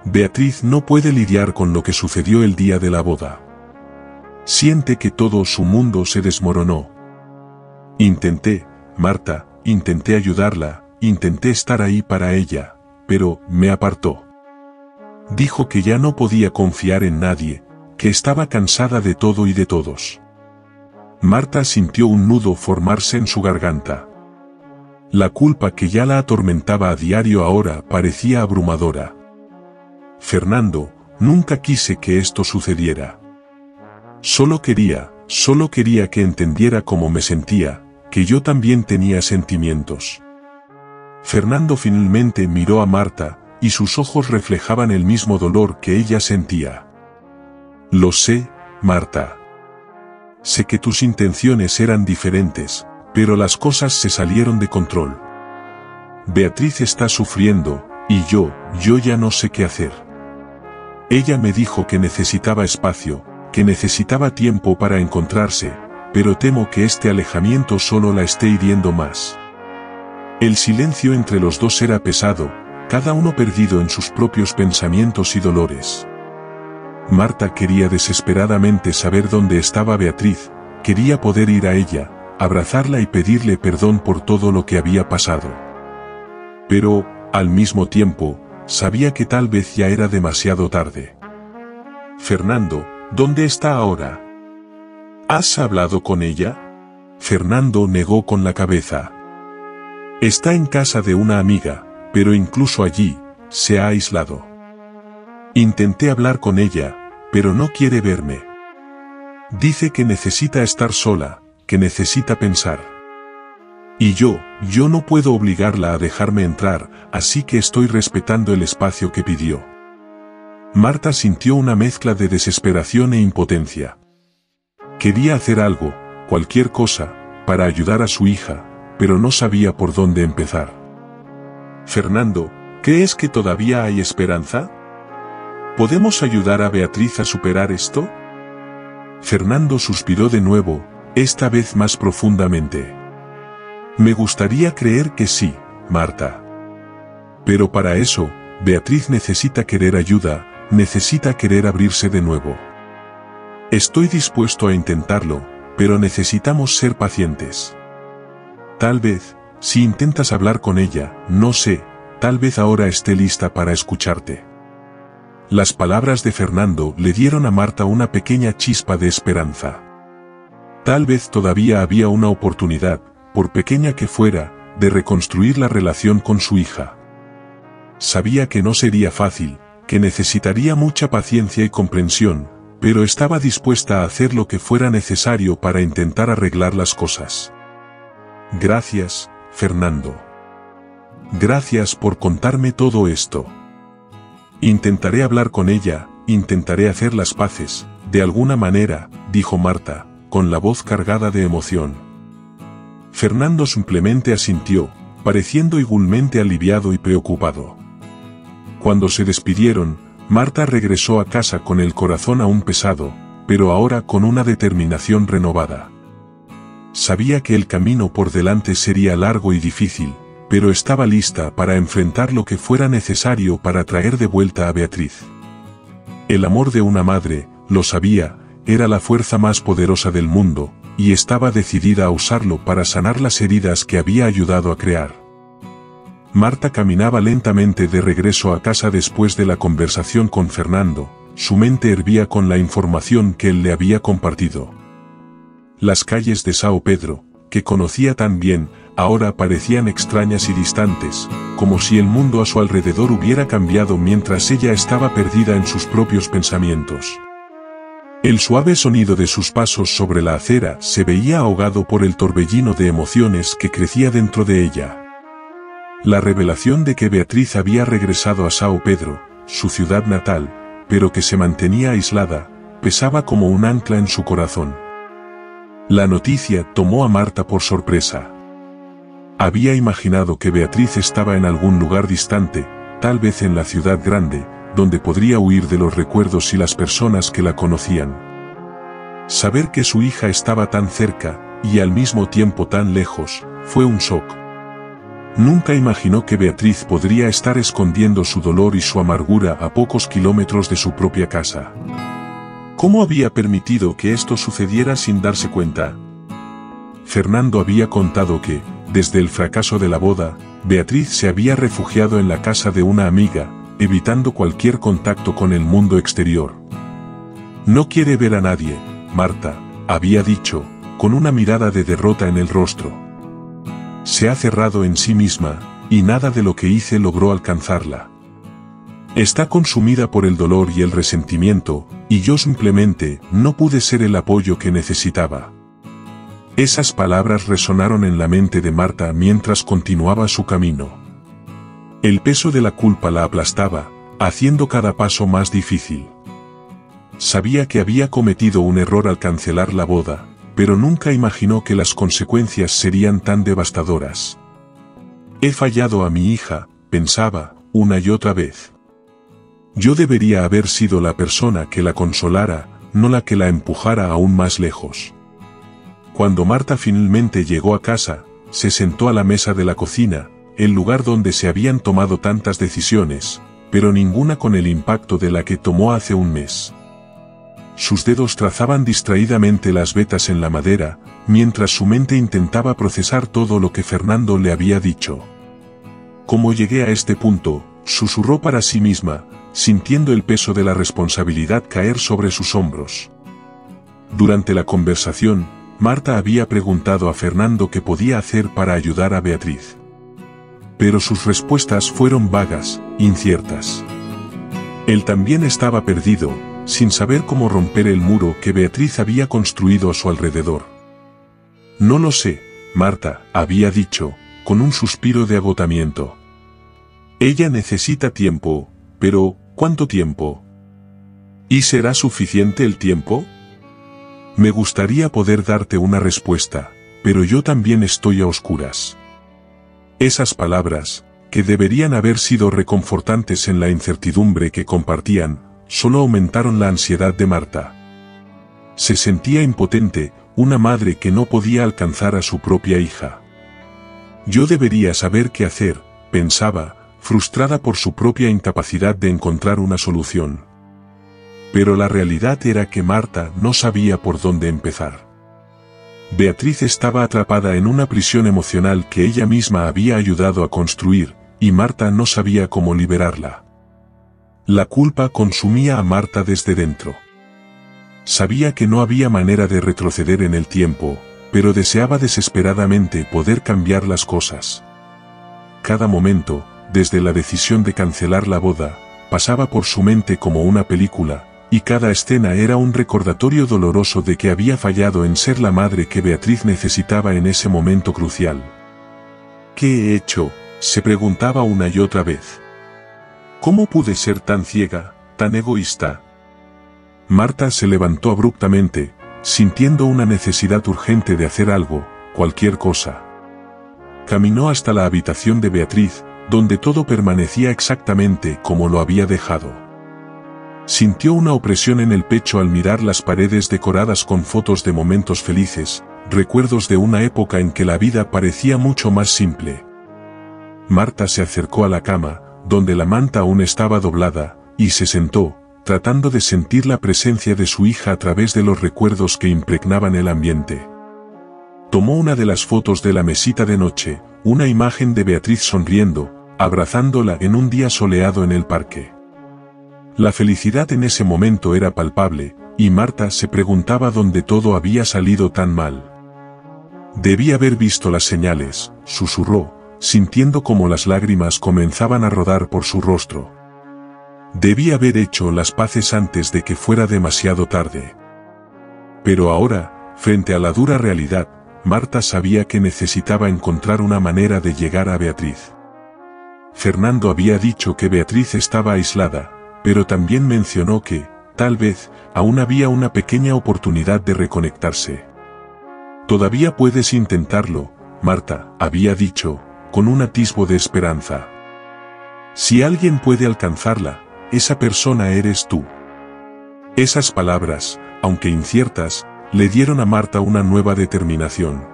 A: Beatriz no puede lidiar con lo que sucedió el día de la boda. Siente que todo su mundo se desmoronó. Intenté, Marta, intenté ayudarla, intenté estar ahí para ella, pero me apartó. Dijo que ya no podía confiar en nadie, que estaba cansada de todo y de todos. Marta sintió un nudo formarse en su garganta. La culpa que ya la atormentaba a diario ahora parecía abrumadora. «Fernando, nunca quise que esto sucediera. Solo quería que entendiera cómo me sentía, que yo también tenía sentimientos». Fernando finalmente miró a Marta, y sus ojos reflejaban el mismo dolor que ella sentía. «Lo sé, Marta. Sé que tus intenciones eran diferentes, pero las cosas se salieron de control. Beatriz está sufriendo, y yo ya no sé qué hacer. Ella me dijo que necesitaba espacio, que necesitaba tiempo para encontrarse, pero temo que este alejamiento solo la esté hiriendo más». El silencio entre los dos era pesado, cada uno perdido en sus propios pensamientos y dolores. Marta quería desesperadamente saber dónde estaba Beatriz, quería poder ir a ella, abrazarla y pedirle perdón por todo lo que había pasado. Pero, al mismo tiempo, sabía que tal vez ya era demasiado tarde. «Fernando, ¿dónde está ahora? ¿Has hablado con ella?» Fernando negó con la cabeza. «Está en casa de una amiga, pero incluso allí, se ha aislado. Intenté hablar con ella, pero no quiere verme. Dice que necesita estar sola, que necesita pensar. Y yo no puedo obligarla a dejarme entrar, así que estoy respetando el espacio que pidió». Marta sintió una mezcla de desesperación e impotencia. Quería hacer algo, cualquier cosa, para ayudar a su hija, pero no sabía por dónde empezar. «Fernando, ¿crees que todavía hay esperanza? ¿Podemos ayudar a Beatriz a superar esto?» Fernando suspiró de nuevo, esta vez más profundamente. «Me gustaría creer que sí, Marta. Pero para eso, Beatriz necesita querer ayuda, necesita querer abrirse de nuevo. Estoy dispuesto a intentarlo, pero necesitamos ser pacientes. Tal vez, si intentas hablar con ella, no sé, tal vez ahora esté lista para escucharte». Las palabras de Fernando le dieron a Marta una pequeña chispa de esperanza. Tal vez todavía había una oportunidad, por pequeña que fuera, de reconstruir la relación con su hija. Sabía que no sería fácil, que necesitaría mucha paciencia y comprensión, pero estaba dispuesta a hacer lo que fuera necesario para intentar arreglar las cosas. «Gracias, Fernando. Gracias por contarme todo esto. Intentaré hablar con ella, intentaré hacer las paces, de alguna manera, dijo Marta, con la voz cargada de emoción. Fernando simplemente asintió, pareciendo igualmente aliviado y preocupado. Cuando se despidieron, Marta regresó a casa con el corazón aún pesado, pero ahora con una determinación renovada. Sabía que el camino por delante sería largo y difícil, pero estaba lista para enfrentar lo que fuera necesario para traer de vuelta a Beatriz. El amor de una madre, lo sabía, era la fuerza más poderosa del mundo, y estaba decidida a usarlo para sanar las heridas que había ayudado a crear. Marta caminaba lentamente de regreso a casa después de la conversación con Fernando, su mente hervía con la información que él le había compartido. Las calles de São Pedro, que conocía tan bien, ahora parecían extrañas y distantes, como si el mundo a su alrededor hubiera cambiado mientras ella estaba perdida en sus propios pensamientos. El suave sonido de sus pasos sobre la acera se veía ahogado por el torbellino de emociones que crecía dentro de ella. La revelación de que Beatriz había regresado a São Pedro, su ciudad natal, pero que se mantenía aislada, pesaba como un ancla en su corazón. La noticia tomó a Marta por sorpresa. Había imaginado que Beatriz estaba en algún lugar distante, tal vez en la ciudad grande, donde podría huir de los recuerdos y las personas que la conocían. Saber que su hija estaba tan cerca, y al mismo tiempo tan lejos, fue un shock. Nunca imaginó que Beatriz podría estar escondiendo su dolor y su amargura a pocos kilómetros de su propia casa. ¿Cómo había permitido que esto sucediera sin darse cuenta? Fernando había contado que, desde el fracaso de la boda, Beatriz se había refugiado en la casa de una amiga, evitando cualquier contacto con el mundo exterior. No quiere ver a nadie, Marta, había dicho, con una mirada de derrota en el rostro. Se ha cerrado en sí misma, y nada de lo que hice logró alcanzarla. Está consumida por el dolor y el resentimiento, y yo simplemente no pude ser el apoyo que necesitaba. Esas palabras resonaron en la mente de Marta mientras continuaba su camino. El peso de la culpa la aplastaba, haciendo cada paso más difícil. Sabía que había cometido un error al cancelar la boda, pero nunca imaginó que las consecuencias serían tan devastadoras. He fallado a mi hija, pensaba, una y otra vez. Yo debería haber sido la persona que la consolara, no la que la empujara aún más lejos. Cuando Marta finalmente llegó a casa, se sentó a la mesa de la cocina, el lugar donde se habían tomado tantas decisiones, pero ninguna con el impacto de la que tomó hace un mes. Sus dedos trazaban distraídamente las vetas en la madera, mientras su mente intentaba procesar todo lo que Fernando le había dicho. «¿Cómo llegué a este punto?», susurró para sí misma, sintiendo el peso de la responsabilidad caer sobre sus hombros. Durante la conversación, Marta había preguntado a Fernando qué podía hacer para ayudar a Beatriz. Pero sus respuestas fueron vagas, inciertas. Él también estaba perdido, sin saber cómo romper el muro que Beatriz había construido a su alrededor. «No lo sé», Marta había dicho, con un suspiro de agotamiento. «Ella necesita tiempo, pero, ¿cuánto tiempo? ¿Y será suficiente el tiempo? Me gustaría poder darte una respuesta, pero yo también estoy a oscuras». Esas palabras, que deberían haber sido reconfortantes en la incertidumbre que compartían, solo aumentaron la ansiedad de Marta. Se sentía impotente, una madre que no podía alcanzar a su propia hija. Yo debería saber qué hacer, pensaba, frustrada por su propia incapacidad de encontrar una solución. Pero la realidad era que Marta no sabía por dónde empezar. Beatriz estaba atrapada en una prisión emocional que ella misma había ayudado a construir, y Marta no sabía cómo liberarla. La culpa consumía a Marta desde dentro. Sabía que no había manera de retroceder en el tiempo, pero deseaba desesperadamente poder cambiar las cosas. Cada momento, desde la decisión de cancelar la boda, pasaba por su mente como una película, y cada escena era un recordatorio doloroso de que había fallado en ser la madre que Beatriz necesitaba en ese momento crucial. «¿Qué he hecho?», se preguntaba una y otra vez. «¿Cómo pude ser tan ciega, tan egoísta?», Marta se levantó abruptamente, sintiendo una necesidad urgente de hacer algo, cualquier cosa. Caminó hasta la habitación de Beatriz, donde todo permanecía exactamente como lo había dejado. Sintió una opresión en el pecho al mirar las paredes decoradas con fotos de momentos felices, recuerdos de una época en que la vida parecía mucho más simple. Marta se acercó a la cama, donde la manta aún estaba doblada, y se sentó, tratando de sentir la presencia de su hija a través de los recuerdos que impregnaban el ambiente. Tomó una de las fotos de la mesita de noche, una imagen de Beatriz sonriendo, abrazándola en un día soleado en el parque. La felicidad en ese momento era palpable, y Marta se preguntaba dónde todo había salido tan mal. Debía haber visto las señales, susurró, sintiendo como las lágrimas comenzaban a rodar por su rostro. Debía haber hecho las paces antes de que fuera demasiado tarde. Pero ahora, frente a la dura realidad, Marta sabía que necesitaba encontrar una manera de llegar a Beatriz. Fernando había dicho que Beatriz estaba aislada, pero también mencionó que, tal vez, aún había una pequeña oportunidad de reconectarse. Todavía puedes intentarlo, Marta, había dicho, con un atisbo de esperanza. Si alguien puede alcanzarla, esa persona eres tú. Esas palabras, aunque inciertas, le dieron a Marta una nueva determinación.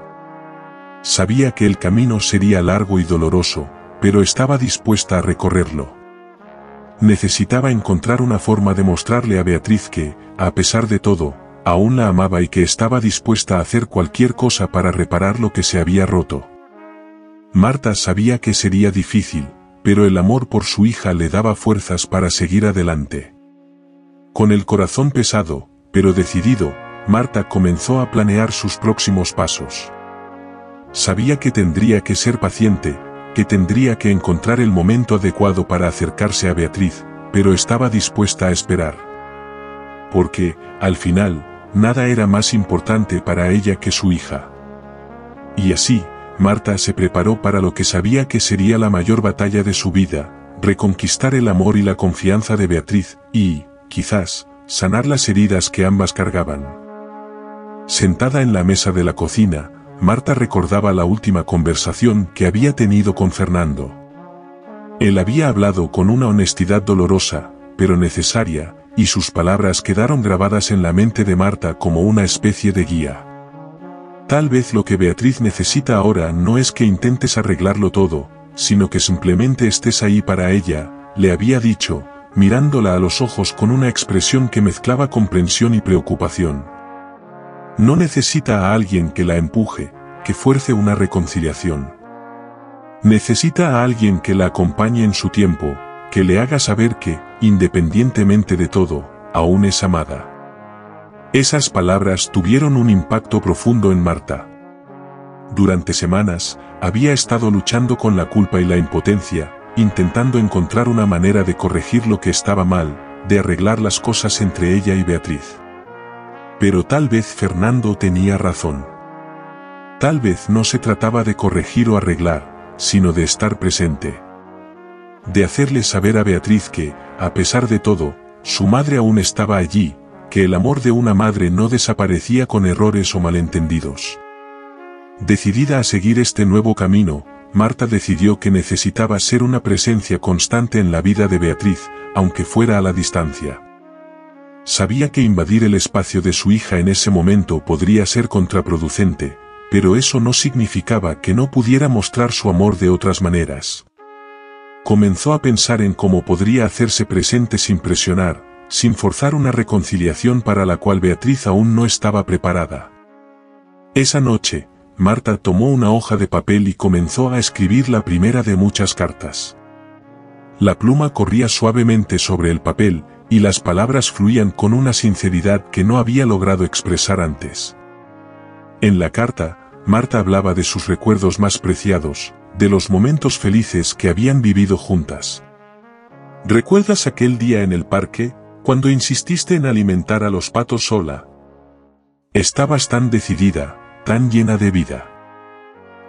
A: Sabía que el camino sería largo y doloroso, pero estaba dispuesta a recorrerlo. Necesitaba encontrar una forma de mostrarle a Beatriz que, a pesar de todo, aún la amaba y que estaba dispuesta a hacer cualquier cosa para reparar lo que se había roto. Marta sabía que sería difícil, pero el amor por su hija le daba fuerzas para seguir adelante. Con el corazón pesado, pero decidido, Marta comenzó a planear sus próximos pasos. Sabía que tendría que ser paciente, que tendría que encontrar el momento adecuado para acercarse a Beatriz, pero estaba dispuesta a esperar. Porque, al final, nada era más importante para ella que su hija. Y así, Marta se preparó para lo que sabía que sería la mayor batalla de su vida, reconquistar el amor y la confianza de Beatriz, y, quizás, sanar las heridas que ambas cargaban. Sentada en la mesa de la cocina, Marta recordaba la última conversación que había tenido con Fernando. Él había hablado con una honestidad dolorosa, pero necesaria, y sus palabras quedaron grabadas en la mente de Marta como una especie de guía. Tal vez lo que Beatriz necesita ahora no es que intentes arreglarlo todo, sino que simplemente estés ahí para ella, le había dicho, mirándola a los ojos con una expresión que mezclaba comprensión y preocupación. No necesita a alguien que la empuje, que fuerce una reconciliación. Necesita a alguien que la acompañe en su tiempo, que le haga saber que, independientemente de todo, aún es amada. Esas palabras tuvieron un impacto profundo en Marta. Durante semanas, había estado luchando con la culpa y la impotencia, intentando encontrar una manera de corregir lo que estaba mal, de arreglar las cosas entre ella y Beatriz. Pero tal vez Fernando tenía razón. Tal vez no se trataba de corregir o arreglar, sino de estar presente. De hacerle saber a Beatriz que, a pesar de todo, su madre aún estaba allí, que el amor de una madre no desaparecía con errores o malentendidos. Decidida a seguir este nuevo camino, Marta decidió que necesitaba ser una presencia constante en la vida de Beatriz, aunque fuera a la distancia. Sabía que invadir el espacio de su hija en ese momento podría ser contraproducente, pero eso no significaba que no pudiera mostrar su amor de otras maneras. Comenzó a pensar en cómo podría hacerse presente sin presionar, sin forzar una reconciliación para la cual Beatriz aún no estaba preparada. Esa noche, Marta tomó una hoja de papel y comenzó a escribir la primera de muchas cartas. La pluma corría suavemente sobre el papel, y las palabras fluían con una sinceridad que no había logrado expresar antes. En la carta, Marta hablaba de sus recuerdos más preciados, de los momentos felices que habían vivido juntas. ¿Recuerdas aquel día en el parque, cuando insististe en alimentar a los patos sola? Estabas tan decidida, tan llena de vida.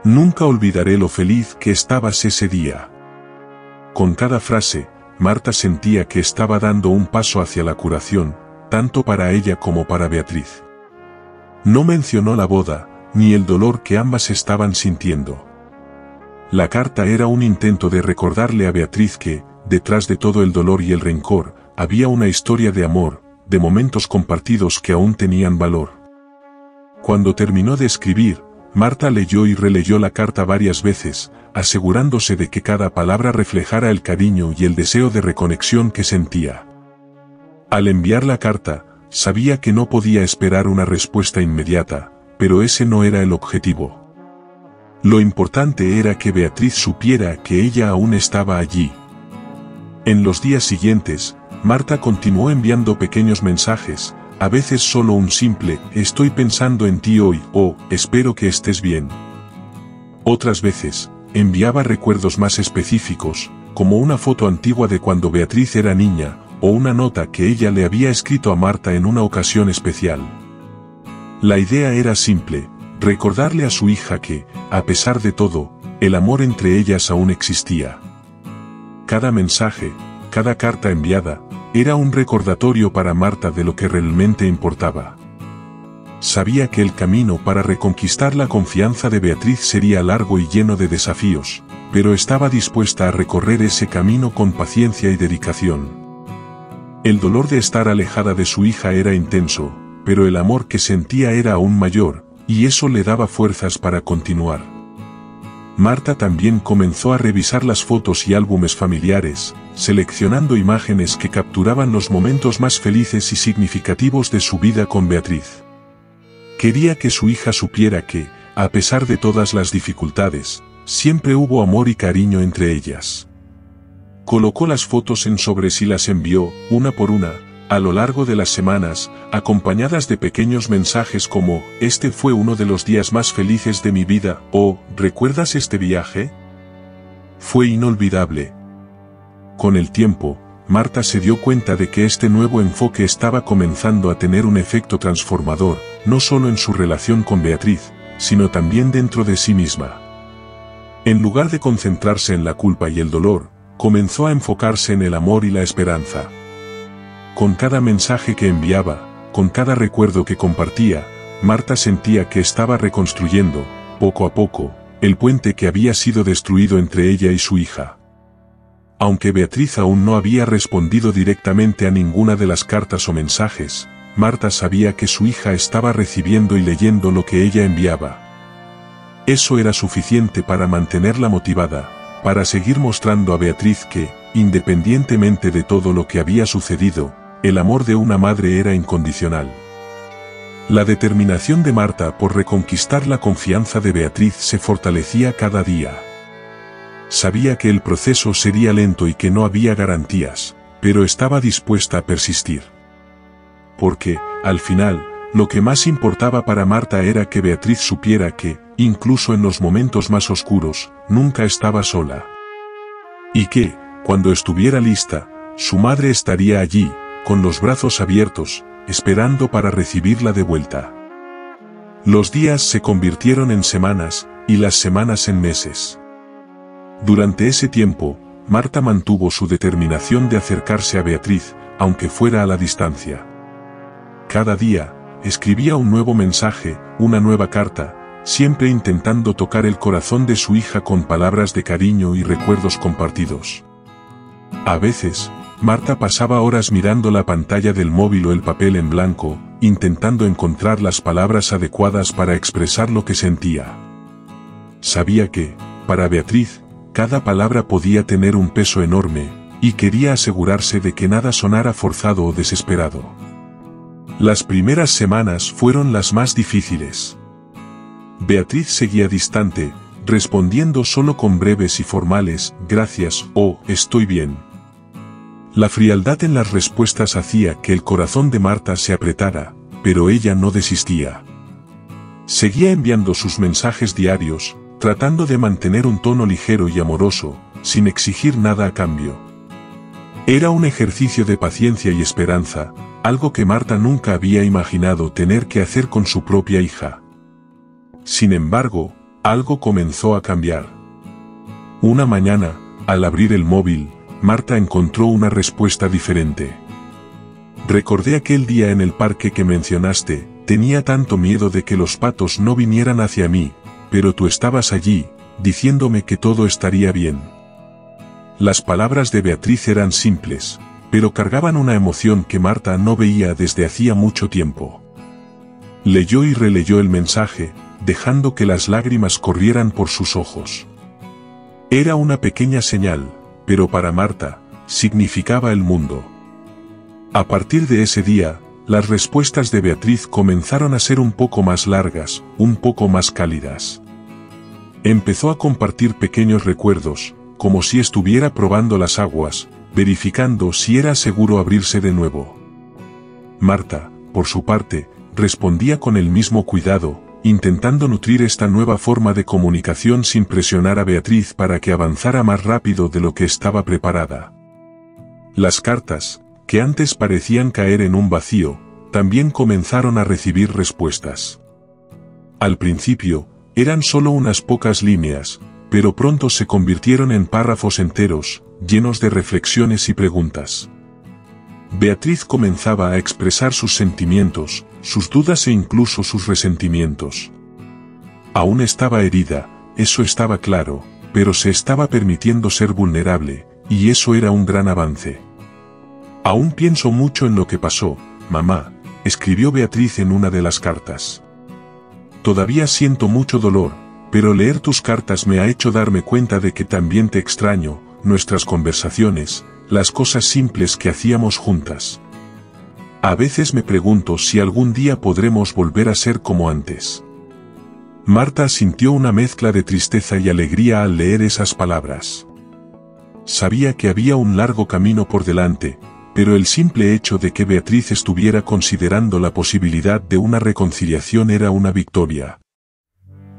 A: Nunca olvidaré lo feliz que estabas ese día. Con cada frase, Marta sentía que estaba dando un paso hacia la curación, tanto para ella como para Beatriz. No mencionó la boda, ni el dolor que ambas estaban sintiendo. La carta era un intento de recordarle a Beatriz que, detrás de todo el dolor y el rencor, había una historia de amor, de momentos compartidos que aún tenían valor. Cuando terminó de escribir, Marta leyó y releyó la carta varias veces, asegurándose de que cada palabra reflejara el cariño y el deseo de reconexión que sentía. Al enviar la carta, sabía que no podía esperar una respuesta inmediata, pero ese no era el objetivo. Lo importante era que Beatriz supiera que ella aún estaba allí. En los días siguientes, Marta continuó enviando pequeños mensajes, a veces solo un simple «estoy pensando en ti hoy» o «espero que estés bien». Otras veces, enviaba recuerdos más específicos, como una foto antigua de cuando Beatriz era niña, o una nota que ella le había escrito a Marta en una ocasión especial. La idea era simple, recordarle a su hija que, a pesar de todo, el amor entre ellas aún existía. Cada mensaje, cada carta enviada, era un recordatorio para Marta de lo que realmente importaba. Sabía que el camino para reconquistar la confianza de Beatriz sería largo y lleno de desafíos, pero estaba dispuesta a recorrer ese camino con paciencia y dedicación. El dolor de estar alejada de su hija era intenso, pero el amor que sentía era aún mayor, y eso le daba fuerzas para continuar. Marta también comenzó a revisar las fotos y álbumes familiares, seleccionando imágenes que capturaban los momentos más felices y significativos de su vida con Beatriz. Quería que su hija supiera que, a pesar de todas las dificultades, siempre hubo amor y cariño entre ellas. Colocó las fotos en sobres y las envió, una por una, a lo largo de las semanas, acompañadas de pequeños mensajes como «Este fue uno de los días más felices de mi vida» o «¿Recuerdas este viaje? Fue inolvidable». Con el tiempo, Marta se dio cuenta de que este nuevo enfoque estaba comenzando a tener un efecto transformador, no solo en su relación con Beatriz, sino también dentro de sí misma. En lugar de concentrarse en la culpa y el dolor, comenzó a enfocarse en el amor y la esperanza. Con cada mensaje que enviaba, con cada recuerdo que compartía, Marta sentía que estaba reconstruyendo, poco a poco, el puente que había sido destruido entre ella y su hija. Aunque Beatriz aún no había respondido directamente a ninguna de las cartas o mensajes, Marta sabía que su hija estaba recibiendo y leyendo lo que ella enviaba. Eso era suficiente para mantenerla motivada, para seguir mostrando a Beatriz que, independientemente de todo lo que había sucedido, el amor de una madre era incondicional. La determinación de Marta por reconquistar la confianza de Beatriz se fortalecía cada día. Sabía que el proceso sería lento y que no había garantías, pero estaba dispuesta a persistir. Porque, al final, lo que más importaba para Marta era que Beatriz supiera que, incluso en los momentos más oscuros, nunca estaba sola. Y que, cuando estuviera lista, su madre estaría allí, con los brazos abiertos, esperando para recibirla de vuelta. Los días se convirtieron en semanas, y las semanas en meses. Durante ese tiempo, Marta mantuvo su determinación de acercarse a Beatriz, aunque fuera a la distancia. Cada día, escribía un nuevo mensaje, una nueva carta, siempre intentando tocar el corazón de su hija con palabras de cariño y recuerdos compartidos. A veces, Marta pasaba horas mirando la pantalla del móvil o el papel en blanco, intentando encontrar las palabras adecuadas para expresar lo que sentía. Sabía que, para Beatriz, cada palabra podía tener un peso enorme, y quería asegurarse de que nada sonara forzado o desesperado. Las primeras semanas fueron las más difíciles. Beatriz seguía distante, respondiendo solo con breves y formales «gracias» o «estoy bien». La frialdad en las respuestas hacía que el corazón de Marta se apretara, pero ella no desistía. Seguía enviando sus mensajes diarios, tratando de mantener un tono ligero y amoroso, sin exigir nada a cambio. Era un ejercicio de paciencia y esperanza, algo que Marta nunca había imaginado tener que hacer con su propia hija. Sin embargo, algo comenzó a cambiar. Una mañana, al abrir el móvil, Marta encontró una respuesta diferente. Recordé aquel día en el parque que mencionaste, tenía tanto miedo de que los patos no vinieran hacia mí, pero tú estabas allí, diciéndome que todo estaría bien. Las palabras de Beatriz eran simples, pero cargaban una emoción que Marta no veía desde hacía mucho tiempo. Leyó y releyó el mensaje, dejando que las lágrimas corrieran por sus ojos. Era una pequeña señal, pero para Marta, significaba el mundo. A partir de ese día, las respuestas de Beatriz comenzaron a ser un poco más largas, un poco más cálidas. Empezó a compartir pequeños recuerdos, como si estuviera probando las aguas, verificando si era seguro abrirse de nuevo. Marta, por su parte, respondía con el mismo cuidado, intentando nutrir esta nueva forma de comunicación sin presionar a Beatriz para que avanzara más rápido de lo que estaba preparada. Las cartas, que antes parecían caer en un vacío, también comenzaron a recibir respuestas. Al principio, eran solo unas pocas líneas, pero pronto se convirtieron en párrafos enteros, llenos de reflexiones y preguntas. Beatriz comenzaba a expresar sus sentimientos, sus dudas e incluso sus resentimientos. Aún estaba herida, eso estaba claro, pero se estaba permitiendo ser vulnerable, y eso era un gran avance. Aún pienso mucho en lo que pasó, mamá, escribió Beatriz en una de las cartas. Todavía siento mucho dolor, pero leer tus cartas me ha hecho darme cuenta de que también te extraño, nuestras conversaciones, las cosas simples que hacíamos juntas. A veces me pregunto si algún día podremos volver a ser como antes. Marta sintió una mezcla de tristeza y alegría al leer esas palabras. Sabía que había un largo camino por delante, pero el simple hecho de que Beatriz estuviera considerando la posibilidad de una reconciliación era una victoria.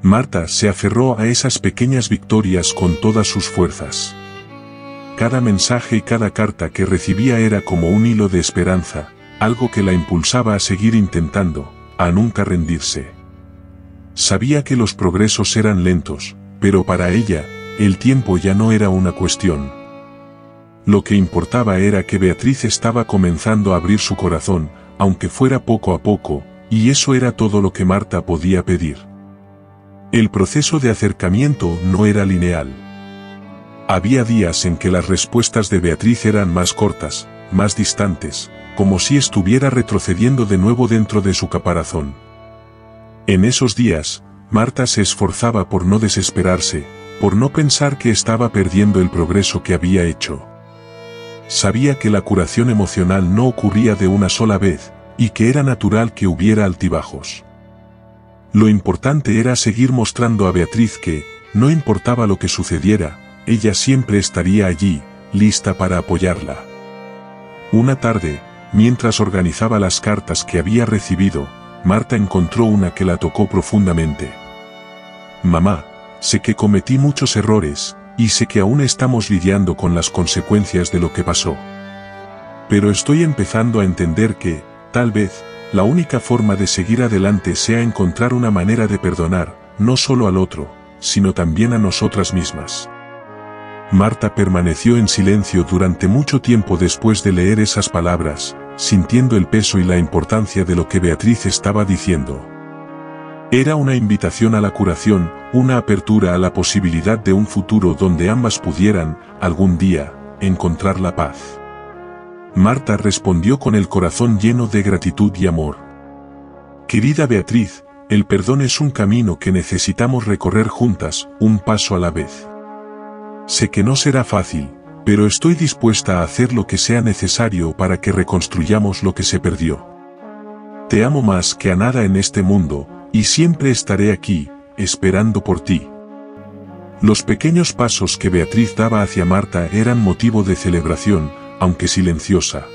A: Marta se aferró a esas pequeñas victorias con todas sus fuerzas. Cada mensaje y cada carta que recibía era como un hilo de esperanza, algo que la impulsaba a seguir intentando, a nunca rendirse. Sabía que los progresos eran lentos, pero para ella, el tiempo ya no era una cuestión. Lo que importaba era que Beatriz estaba comenzando a abrir su corazón, aunque fuera poco a poco, y eso era todo lo que Marta podía pedir. El proceso de acercamiento no era lineal. Había días en que las respuestas de Beatriz eran más cortas, más distantes, como si estuviera retrocediendo de nuevo dentro de su caparazón. En esos días, Marta se esforzaba por no desesperarse, por no pensar que estaba perdiendo el progreso que había hecho. Sabía que la curación emocional no ocurría de una sola vez, y que era natural que hubiera altibajos. Lo importante era seguir mostrando a Beatriz que, no importaba lo que sucediera, ella siempre estaría allí, lista para apoyarla. Una tarde, mientras organizaba las cartas que había recibido, Marta encontró una que la tocó profundamente. Mamá, sé que cometí muchos errores, y sé que aún estamos lidiando con las consecuencias de lo que pasó. Pero estoy empezando a entender que, tal vez, la única forma de seguir adelante sea encontrar una manera de perdonar, no solo al otro, sino también a nosotras mismas. Marta permaneció en silencio durante mucho tiempo después de leer esas palabras, sintiendo el peso y la importancia de lo que Beatriz estaba diciendo. Era una invitación a la curación, una apertura a la posibilidad de un futuro donde ambas pudieran, algún día, encontrar la paz. Marta respondió con el corazón lleno de gratitud y amor. Querida Beatriz, el perdón es un camino que necesitamos recorrer juntas, un paso a la vez. Sé que no será fácil, pero estoy dispuesta a hacer lo que sea necesario para que reconstruyamos lo que se perdió. Te amo más que a nada en este mundo, y siempre estaré aquí, esperando por ti. Los pequeños pasos que Beatriz daba hacia Marta eran motivo de celebración, aunque silenciosa.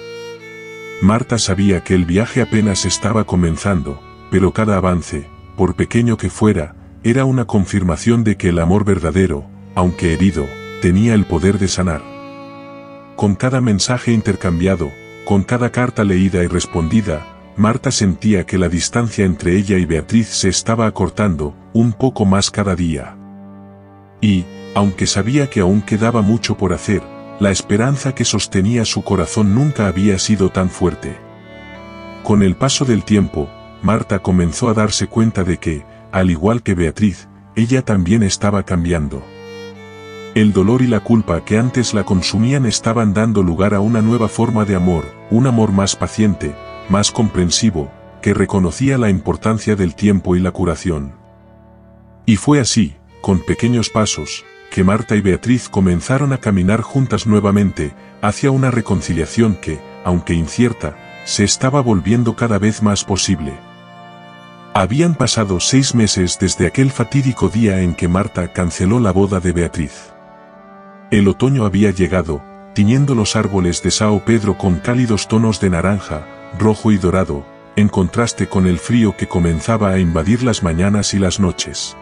A: Marta sabía que el viaje apenas estaba comenzando, pero cada avance, por pequeño que fuera, era una confirmación de que el amor verdadero, aunque herido, tenía el poder de sanar. Con cada mensaje intercambiado, con cada carta leída y respondida, Marta sentía que la distancia entre ella y Beatriz se estaba acortando, un poco más cada día. Y, aunque sabía que aún quedaba mucho por hacer, la esperanza que sostenía su corazón nunca había sido tan fuerte. Con el paso del tiempo, Marta comenzó a darse cuenta de que, al igual que Beatriz, ella también estaba cambiando. El dolor y la culpa que antes la consumían estaban dando lugar a una nueva forma de amor, un amor más paciente, más comprensivo, que reconocía la importancia del tiempo y la curación. Y fue así, con pequeños pasos, que Marta y Beatriz comenzaron a caminar juntas nuevamente, hacia una reconciliación que, aunque incierta, se estaba volviendo cada vez más posible. Habían pasado 6 meses desde aquel fatídico día en que Marta canceló la boda de Beatriz. El otoño había llegado, tiñendo los árboles de São Pedro con cálidos tonos de naranja, rojo y dorado, en contraste con el frío que comenzaba a invadir las mañanas y las noches.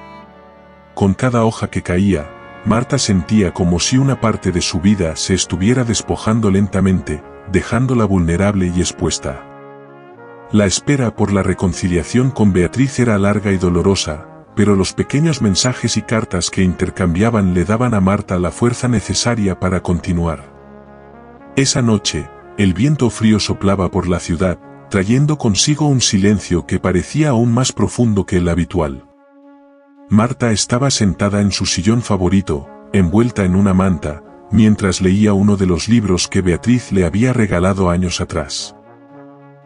A: Con cada hoja que caía, Marta sentía como si una parte de su vida se estuviera despojando lentamente, dejándola vulnerable y expuesta. La espera por la reconciliación con Beatriz era larga y dolorosa, pero los pequeños mensajes y cartas que intercambiaban le daban a Marta la fuerza necesaria para continuar. Esa noche, el viento frío soplaba por la ciudad, trayendo consigo un silencio que parecía aún más profundo que el habitual. Marta estaba sentada en su sillón favorito, envuelta en una manta, mientras leía uno de los libros que Beatriz le había regalado años atrás.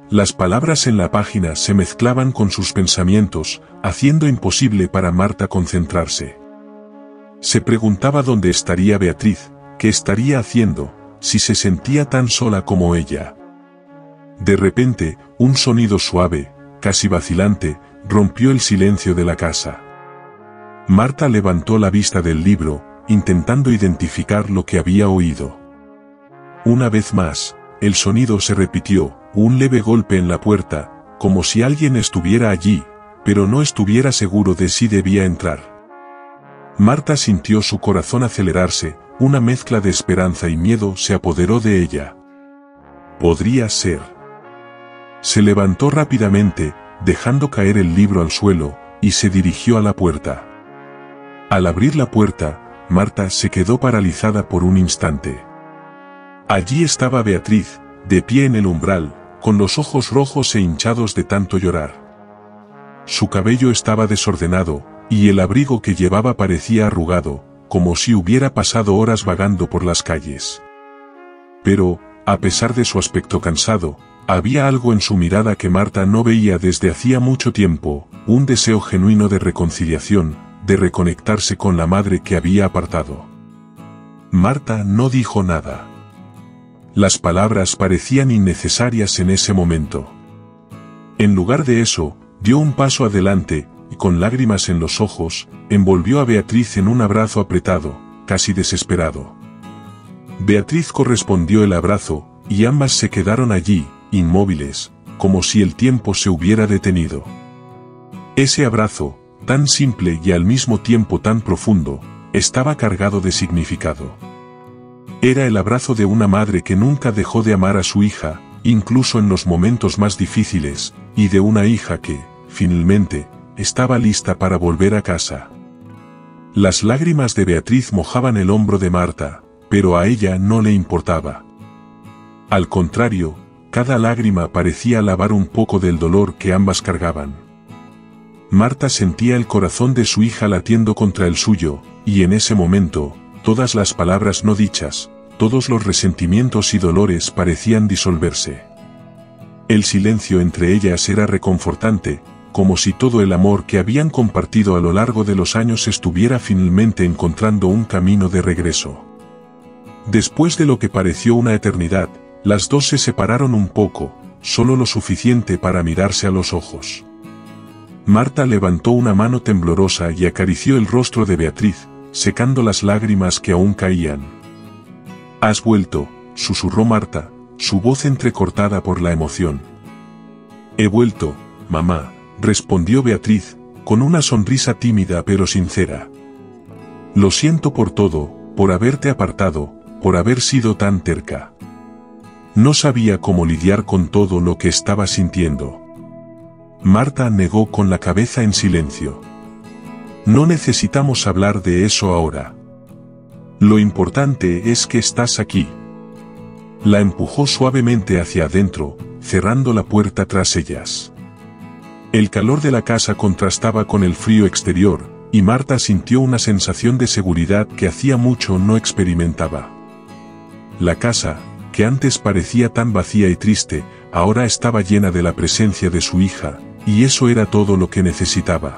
A: Las palabras en la página se mezclaban con sus pensamientos, haciendo imposible para Marta concentrarse. Se preguntaba dónde estaría Beatriz, qué estaría haciendo, si se sentía tan sola como ella. De repente, un sonido suave, casi vacilante, rompió el silencio de la casa. Marta levantó la vista del libro, intentando identificar lo que había oído. Una vez más, el sonido se repitió, un leve golpe en la puerta, como si alguien estuviera allí, pero no estuviera seguro de si debía entrar. Marta sintió su corazón acelerarse, una mezcla de esperanza y miedo se apoderó de ella. Podría ser. Se levantó rápidamente, dejando caer el libro al suelo, y se dirigió a la puerta. Al abrir la puerta, Marta se quedó paralizada por un instante. Allí estaba Beatriz, de pie en el umbral, con los ojos rojos e hinchados de tanto llorar. Su cabello estaba desordenado, y el abrigo que llevaba parecía arrugado, como si hubiera pasado horas vagando por las calles. Pero, a pesar de su aspecto cansado, había algo en su mirada que Marta no veía desde hacía mucho tiempo, un deseo genuino de reconciliación, de reconectarse con la madre que había apartado. Marta no dijo nada. Las palabras parecían innecesarias en ese momento. En lugar de eso, dio un paso adelante, y con lágrimas en los ojos, envolvió a Beatriz en un abrazo apretado, casi desesperado. Beatriz correspondió el abrazo, y ambas se quedaron allí, inmóviles, como si el tiempo se hubiera detenido. Ese abrazo, tan simple y al mismo tiempo tan profundo, estaba cargado de significado. Era el abrazo de una madre que nunca dejó de amar a su hija, incluso en los momentos más difíciles, y de una hija que, finalmente, estaba lista para volver a casa. Las lágrimas de Beatriz mojaban el hombro de Marta, pero a ella no le importaba. Al contrario, cada lágrima parecía lavar un poco del dolor que ambas cargaban. Marta sentía el corazón de su hija latiendo contra el suyo, y en ese momento, todas las palabras no dichas, todos los resentimientos y dolores parecían disolverse. El silencio entre ellas era reconfortante, como si todo el amor que habían compartido a lo largo de los años estuviera finalmente encontrando un camino de regreso. Después de lo que pareció una eternidad, las dos se separaron un poco, solo lo suficiente para mirarse a los ojos. Marta levantó una mano temblorosa y acarició el rostro de Beatriz, secando las lágrimas que aún caían. «Has vuelto», susurró Marta, su voz entrecortada por la emoción. «He vuelto, mamá», respondió Beatriz, con una sonrisa tímida pero sincera. «Lo siento por todo, por haberte apartado, por haber sido tan terca. No sabía cómo lidiar con todo lo que estaba sintiendo». Marta negó con la cabeza en silencio. «No necesitamos hablar de eso ahora. Lo importante es que estás aquí». La empujó suavemente hacia adentro, cerrando la puerta tras ellas. El calor de la casa contrastaba con el frío exterior, y Marta sintió una sensación de seguridad que hacía mucho no experimentaba. La casa, que antes parecía tan vacía y triste, ahora estaba llena de la presencia de su hija, y eso era todo lo que necesitaba.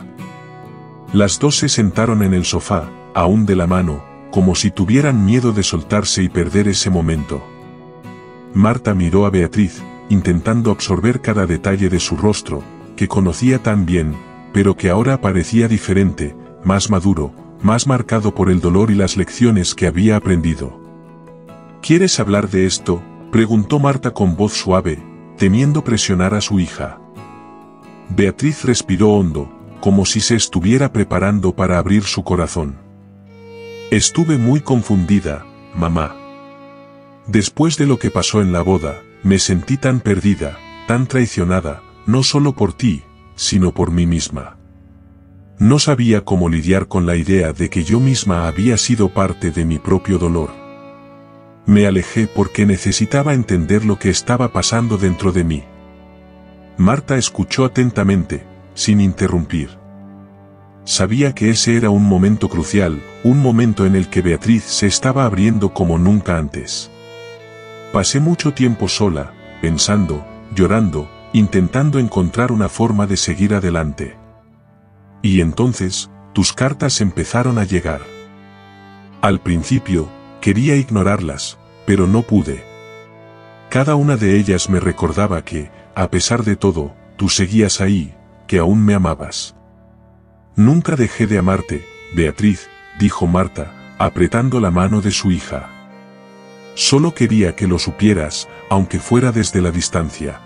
A: Las dos se sentaron en el sofá, aún de la mano, como si tuvieran miedo de soltarse y perder ese momento. Marta miró a Beatriz, intentando absorber cada detalle de su rostro, que conocía tan bien, pero que ahora parecía diferente, más maduro, más marcado por el dolor y las lecciones que había aprendido. ¿Quieres hablar de esto?, preguntó Marta con voz suave, temiendo presionar a su hija. Beatriz respiró hondo, como si se estuviera preparando para abrir su corazón. Estuve muy confundida, mamá. Después de lo que pasó en la boda, me sentí tan perdida, tan traicionada, no solo por ti, sino por mí misma. No sabía cómo lidiar con la idea de que yo misma había sido parte de mi propio dolor. Me alejé porque necesitaba entender lo que estaba pasando dentro de mí. Marta escuchó atentamente, sin interrumpir. Sabía que ese era un momento crucial, un momento en el que Beatriz se estaba abriendo como nunca antes. Pasé mucho tiempo sola, pensando, llorando, intentando encontrar una forma de seguir adelante. Y entonces, tus cartas empezaron a llegar. Al principio, quería ignorarlas, pero no pude. Cada una de ellas me recordaba que, a pesar de todo, tú seguías ahí, que aún me amabas. Nunca dejé de amarte, Beatriz, dijo Marta, apretando la mano de su hija. Solo quería que lo supieras, aunque fuera desde la distancia.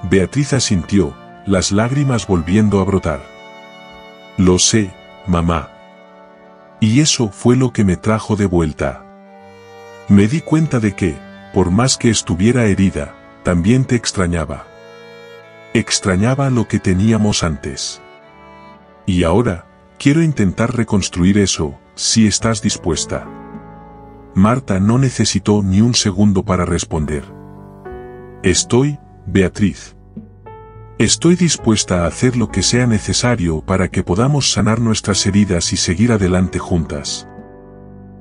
A: Beatriz asintió, las lágrimas volviendo a brotar. Lo sé, mamá. Y eso fue lo que me trajo de vuelta. Me di cuenta de que, por más que estuviera herida, también te extrañaba. Extrañaba lo que teníamos antes. Y ahora, quiero intentar reconstruir eso, si estás dispuesta. Marta no necesitó ni un segundo para responder. Estoy, Beatriz. Estoy dispuesta a hacer lo que sea necesario para que podamos sanar nuestras heridas y seguir adelante juntas.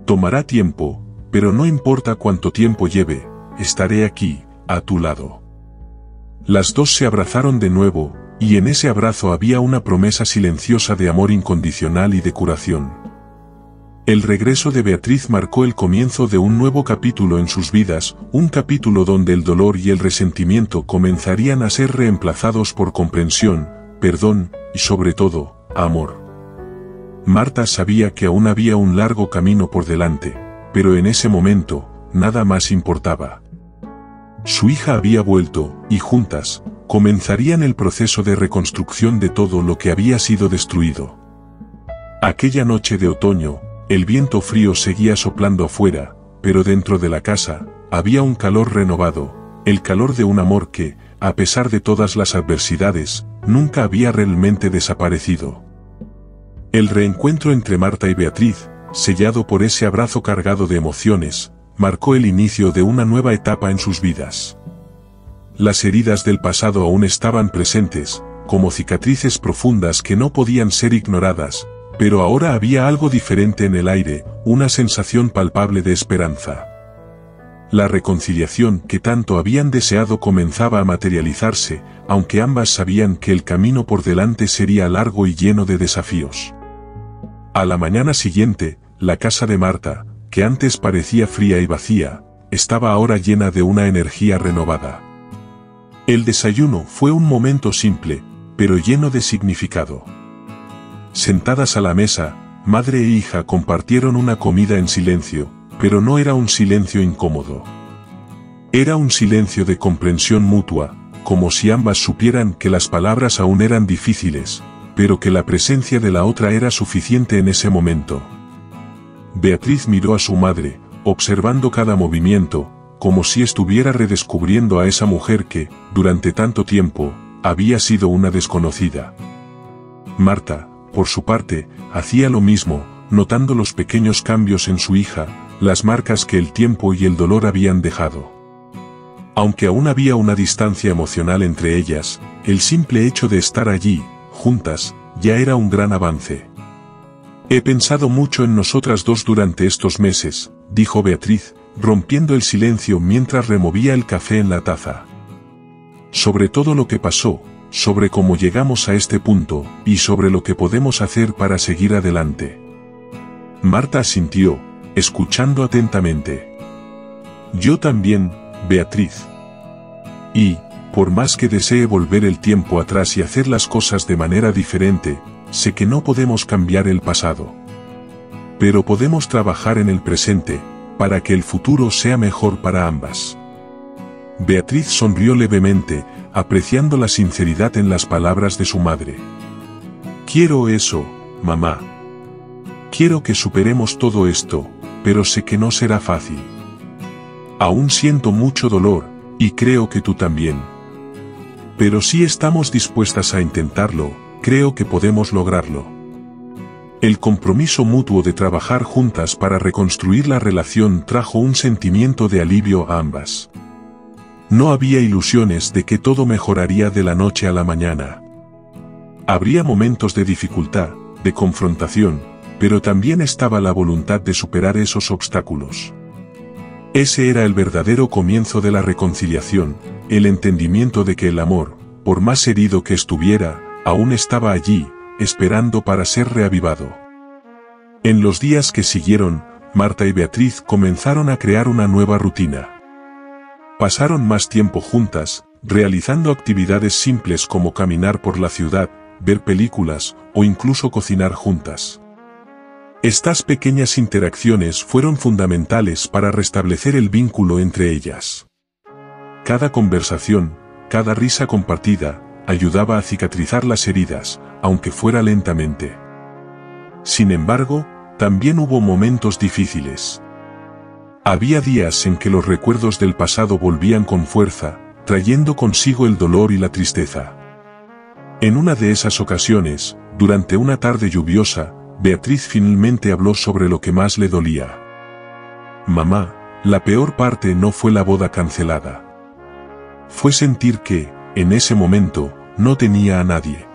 A: Tomará tiempo, pero no importa cuánto tiempo lleve, estaré aquí, a tu lado. Las dos se abrazaron de nuevo, y en ese abrazo había una promesa silenciosa de amor incondicional y de curación. El regreso de Beatriz marcó el comienzo de un nuevo capítulo en sus vidas, un capítulo donde el dolor y el resentimiento comenzarían a ser reemplazados por comprensión, perdón, y sobre todo, amor. Marta sabía que aún había un largo camino por delante, pero en ese momento, nada más importaba. Su hija había vuelto, y juntas, comenzarían el proceso de reconstrucción de todo lo que había sido destruido. Aquella noche de otoño, el viento frío seguía soplando afuera, pero dentro de la casa, había un calor renovado, el calor de un amor que, a pesar de todas las adversidades, nunca había realmente desaparecido. El reencuentro entre Marta y Beatriz, sellado por ese abrazo cargado de emociones, marcó el inicio de una nueva etapa en sus vidas. Las heridas del pasado aún estaban presentes, como cicatrices profundas que no podían ser ignoradas, pero ahora había algo diferente en el aire, una sensación palpable de esperanza. La reconciliación que tanto habían deseado comenzaba a materializarse, aunque ambas sabían que el camino por delante sería largo y lleno de desafíos. A la mañana siguiente, la casa de Marta, que antes parecía fría y vacía, estaba ahora llena de una energía renovada. El desayuno fue un momento simple, pero lleno de significado. Sentadas a la mesa, madre e hija compartieron una comida en silencio, pero no era un silencio incómodo. Era un silencio de comprensión mutua, como si ambas supieran que las palabras aún eran difíciles, pero que la presencia de la otra era suficiente en ese momento. Beatriz miró a su madre, observando cada movimiento, como si estuviera redescubriendo a esa mujer que, durante tanto tiempo, había sido una desconocida. Marta, por su parte, hacía lo mismo, notando los pequeños cambios en su hija, las marcas que el tiempo y el dolor habían dejado. Aunque aún había una distancia emocional entre ellas, el simple hecho de estar allí, juntas, ya era un gran avance. He pensado mucho en nosotras dos durante estos meses, dijo Beatriz, rompiendo el silencio mientras removía el café en la taza. Sobre todo lo que pasó, sobre cómo llegamos a este punto, y sobre lo que podemos hacer para seguir adelante. Marta asintió, escuchando atentamente. Yo también, Beatriz. Y, por más que desee volver el tiempo atrás y hacer las cosas de manera diferente, sé que no podemos cambiar el pasado. Pero podemos trabajar en el presente, para que el futuro sea mejor para ambas. Beatriz sonrió levemente, apreciando la sinceridad en las palabras de su madre. Quiero eso, mamá. Quiero que superemos todo esto, pero sé que no será fácil. Aún siento mucho dolor, y creo que tú también. Pero si estamos dispuestas a intentarlo, creo que podemos lograrlo. El compromiso mutuo de trabajar juntas para reconstruir la relación trajo un sentimiento de alivio a ambas. No había ilusiones de que todo mejoraría de la noche a la mañana. Habría momentos de dificultad, de confrontación, pero también estaba la voluntad de superar esos obstáculos. Ese era el verdadero comienzo de la reconciliación, el entendimiento de que el amor, por más herido que estuviera, aún estaba allí, esperando para ser reavivado. En los días que siguieron, Marta y Beatriz comenzaron a crear una nueva rutina. Pasaron más tiempo juntas, realizando actividades simples como caminar por la ciudad, ver películas, o incluso cocinar juntas. Estas pequeñas interacciones fueron fundamentales para restablecer el vínculo entre ellas. Cada conversación, cada risa compartida, ayudaba a cicatrizar las heridas, aunque fuera lentamente. Sin embargo, también hubo momentos difíciles. Había días en que los recuerdos del pasado volvían con fuerza, trayendo consigo el dolor y la tristeza. En una de esas ocasiones, durante una tarde lluviosa, Beatriz finalmente habló sobre lo que más le dolía. Mamá, la peor parte no fue la boda cancelada. Fue sentir que, en ese momento, no tenía a nadie.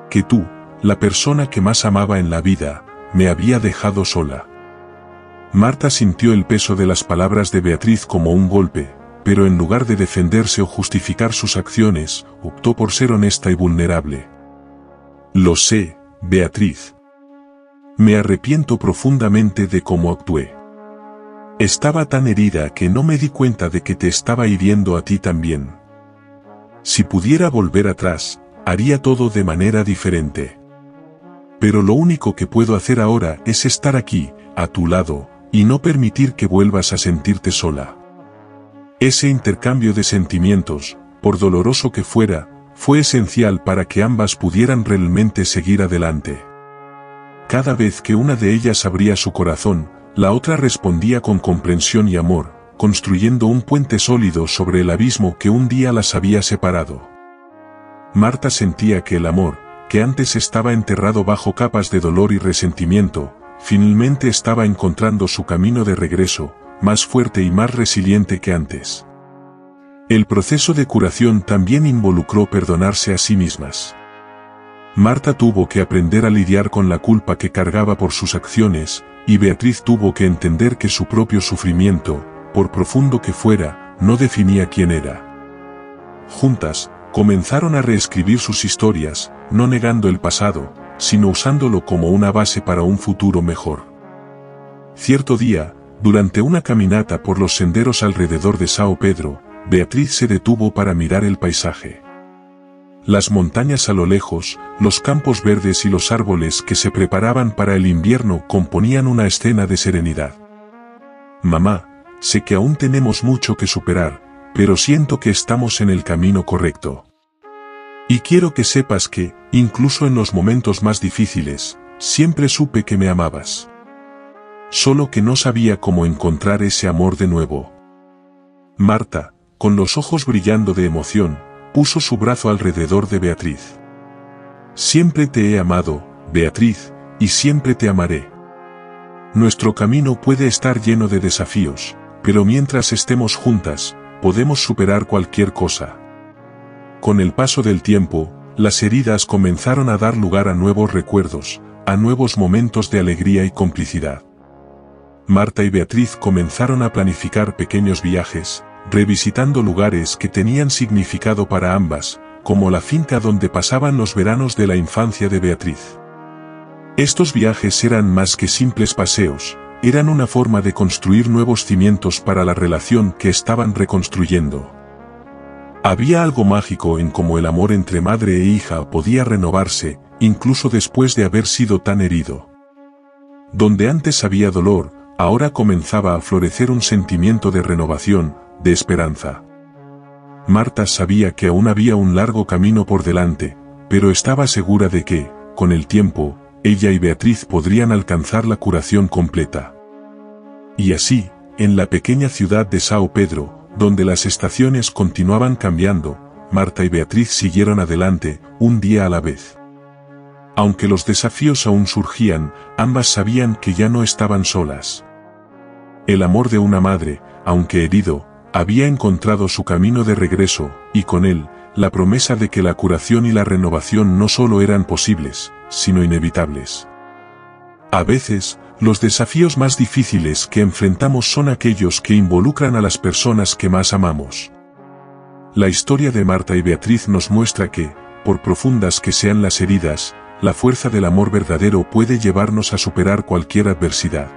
A: Que tú, la persona que más amaba en la vida, me había dejado sola. Marta sintió el peso de las palabras de Beatriz como un golpe, pero en lugar de defenderse o justificar sus acciones, optó por ser honesta y vulnerable. Lo sé, Beatriz. Me arrepiento profundamente de cómo actué. Estaba tan herida que no me di cuenta de que te estaba hiriendo a ti también. Si pudiera volver atrás, haría todo de manera diferente. Pero lo único que puedo hacer ahora es estar aquí, a tu lado, y no permitir que vuelvas a sentirte sola. Ese intercambio de sentimientos, por doloroso que fuera, fue esencial para que ambas pudieran realmente seguir adelante. Cada vez que una de ellas abría su corazón, la otra respondía con comprensión y amor, construyendo un puente sólido sobre el abismo que un día las había separado. Marta sentía que el amor, que antes estaba enterrado bajo capas de dolor y resentimiento, finalmente estaba encontrando su camino de regreso, más fuerte y más resiliente que antes. El proceso de curación también involucró perdonarse a sí mismas. Marta tuvo que aprender a lidiar con la culpa que cargaba por sus acciones, y Beatriz tuvo que entender que su propio sufrimiento, por profundo que fuera, no definía quién era. Juntas, comenzaron a reescribir sus historias, no negando el pasado, sino usándolo como una base para un futuro mejor. Cierto día, durante una caminata por los senderos alrededor de São Pedro, Beatriz se detuvo para mirar el paisaje. Las montañas a lo lejos, los campos verdes y los árboles que se preparaban para el invierno componían una escena de serenidad. Mamá, sé que aún tenemos mucho que superar, pero siento que estamos en el camino correcto. Y quiero que sepas que, incluso en los momentos más difíciles, siempre supe que me amabas. Solo que no sabía cómo encontrar ese amor de nuevo. Marta, con los ojos brillando de emoción, puso su brazo alrededor de Beatriz. Siempre te he amado, Beatriz, y siempre te amaré. Nuestro camino puede estar lleno de desafíos, pero mientras estemos juntas, podemos superar cualquier cosa. Con el paso del tiempo, las heridas comenzaron a dar lugar a nuevos recuerdos, a nuevos momentos de alegría y complicidad. Marta y Beatriz comenzaron a planificar pequeños viajes, revisitando lugares que tenían significado para ambas, como la finca donde pasaban los veranos de la infancia de Beatriz. Estos viajes eran más que simples paseos, eran una forma de construir nuevos cimientos para la relación que estaban reconstruyendo. Había algo mágico en cómo el amor entre madre e hija podía renovarse, incluso después de haber sido tan herido. Donde antes había dolor, ahora comenzaba a florecer un sentimiento de renovación, de esperanza. Marta sabía que aún había un largo camino por delante, pero estaba segura de que, con el tiempo, ella y Beatriz podrían alcanzar la curación completa. Y así, en la pequeña ciudad de São Pedro, donde las estaciones continuaban cambiando, Marta y Beatriz siguieron adelante, un día a la vez. Aunque los desafíos aún surgían, ambas sabían que ya no estaban solas. El amor de una madre, aunque herido, había encontrado su camino de regreso, y con él, la promesa de que la curación y la renovación no solo eran posibles, sino inevitables. A veces, los desafíos más difíciles que enfrentamos son aquellos que involucran a las personas que más amamos. La historia de Marta y Beatriz nos muestra que, por profundas que sean las heridas, la fuerza del amor verdadero puede llevarnos a superar cualquier adversidad.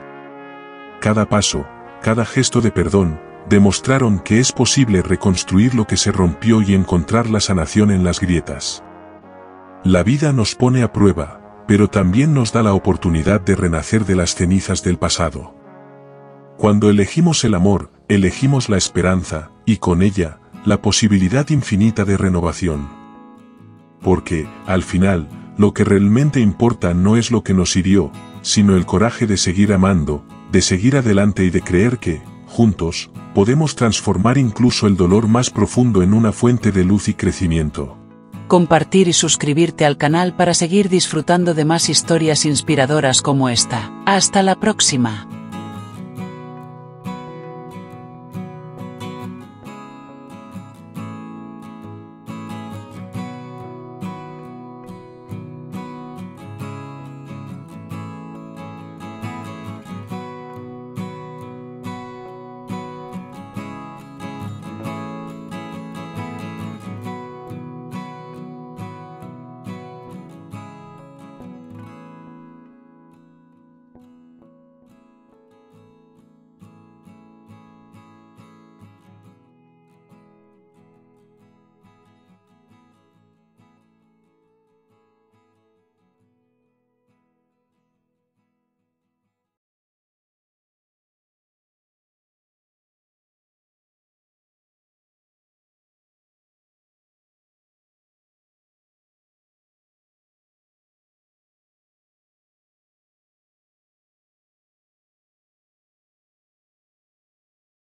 A: Cada paso, cada gesto de perdón, demostraron que es posible reconstruir lo que se rompió y encontrar la sanación en las grietas. La vida nos pone a prueba, pero también nos da la oportunidad de renacer de las cenizas del pasado. Cuando elegimos el amor, elegimos la esperanza, y con ella, la posibilidad infinita de renovación. Porque, al final, lo que realmente importa no es lo que nos hirió, sino el coraje de seguir amando, de seguir adelante y de creer que, juntos, podemos transformar incluso el dolor más profundo en una fuente de luz y crecimiento.
B: Compartir y suscribirte al canal para seguir disfrutando de más historias inspiradoras como esta. Hasta la próxima.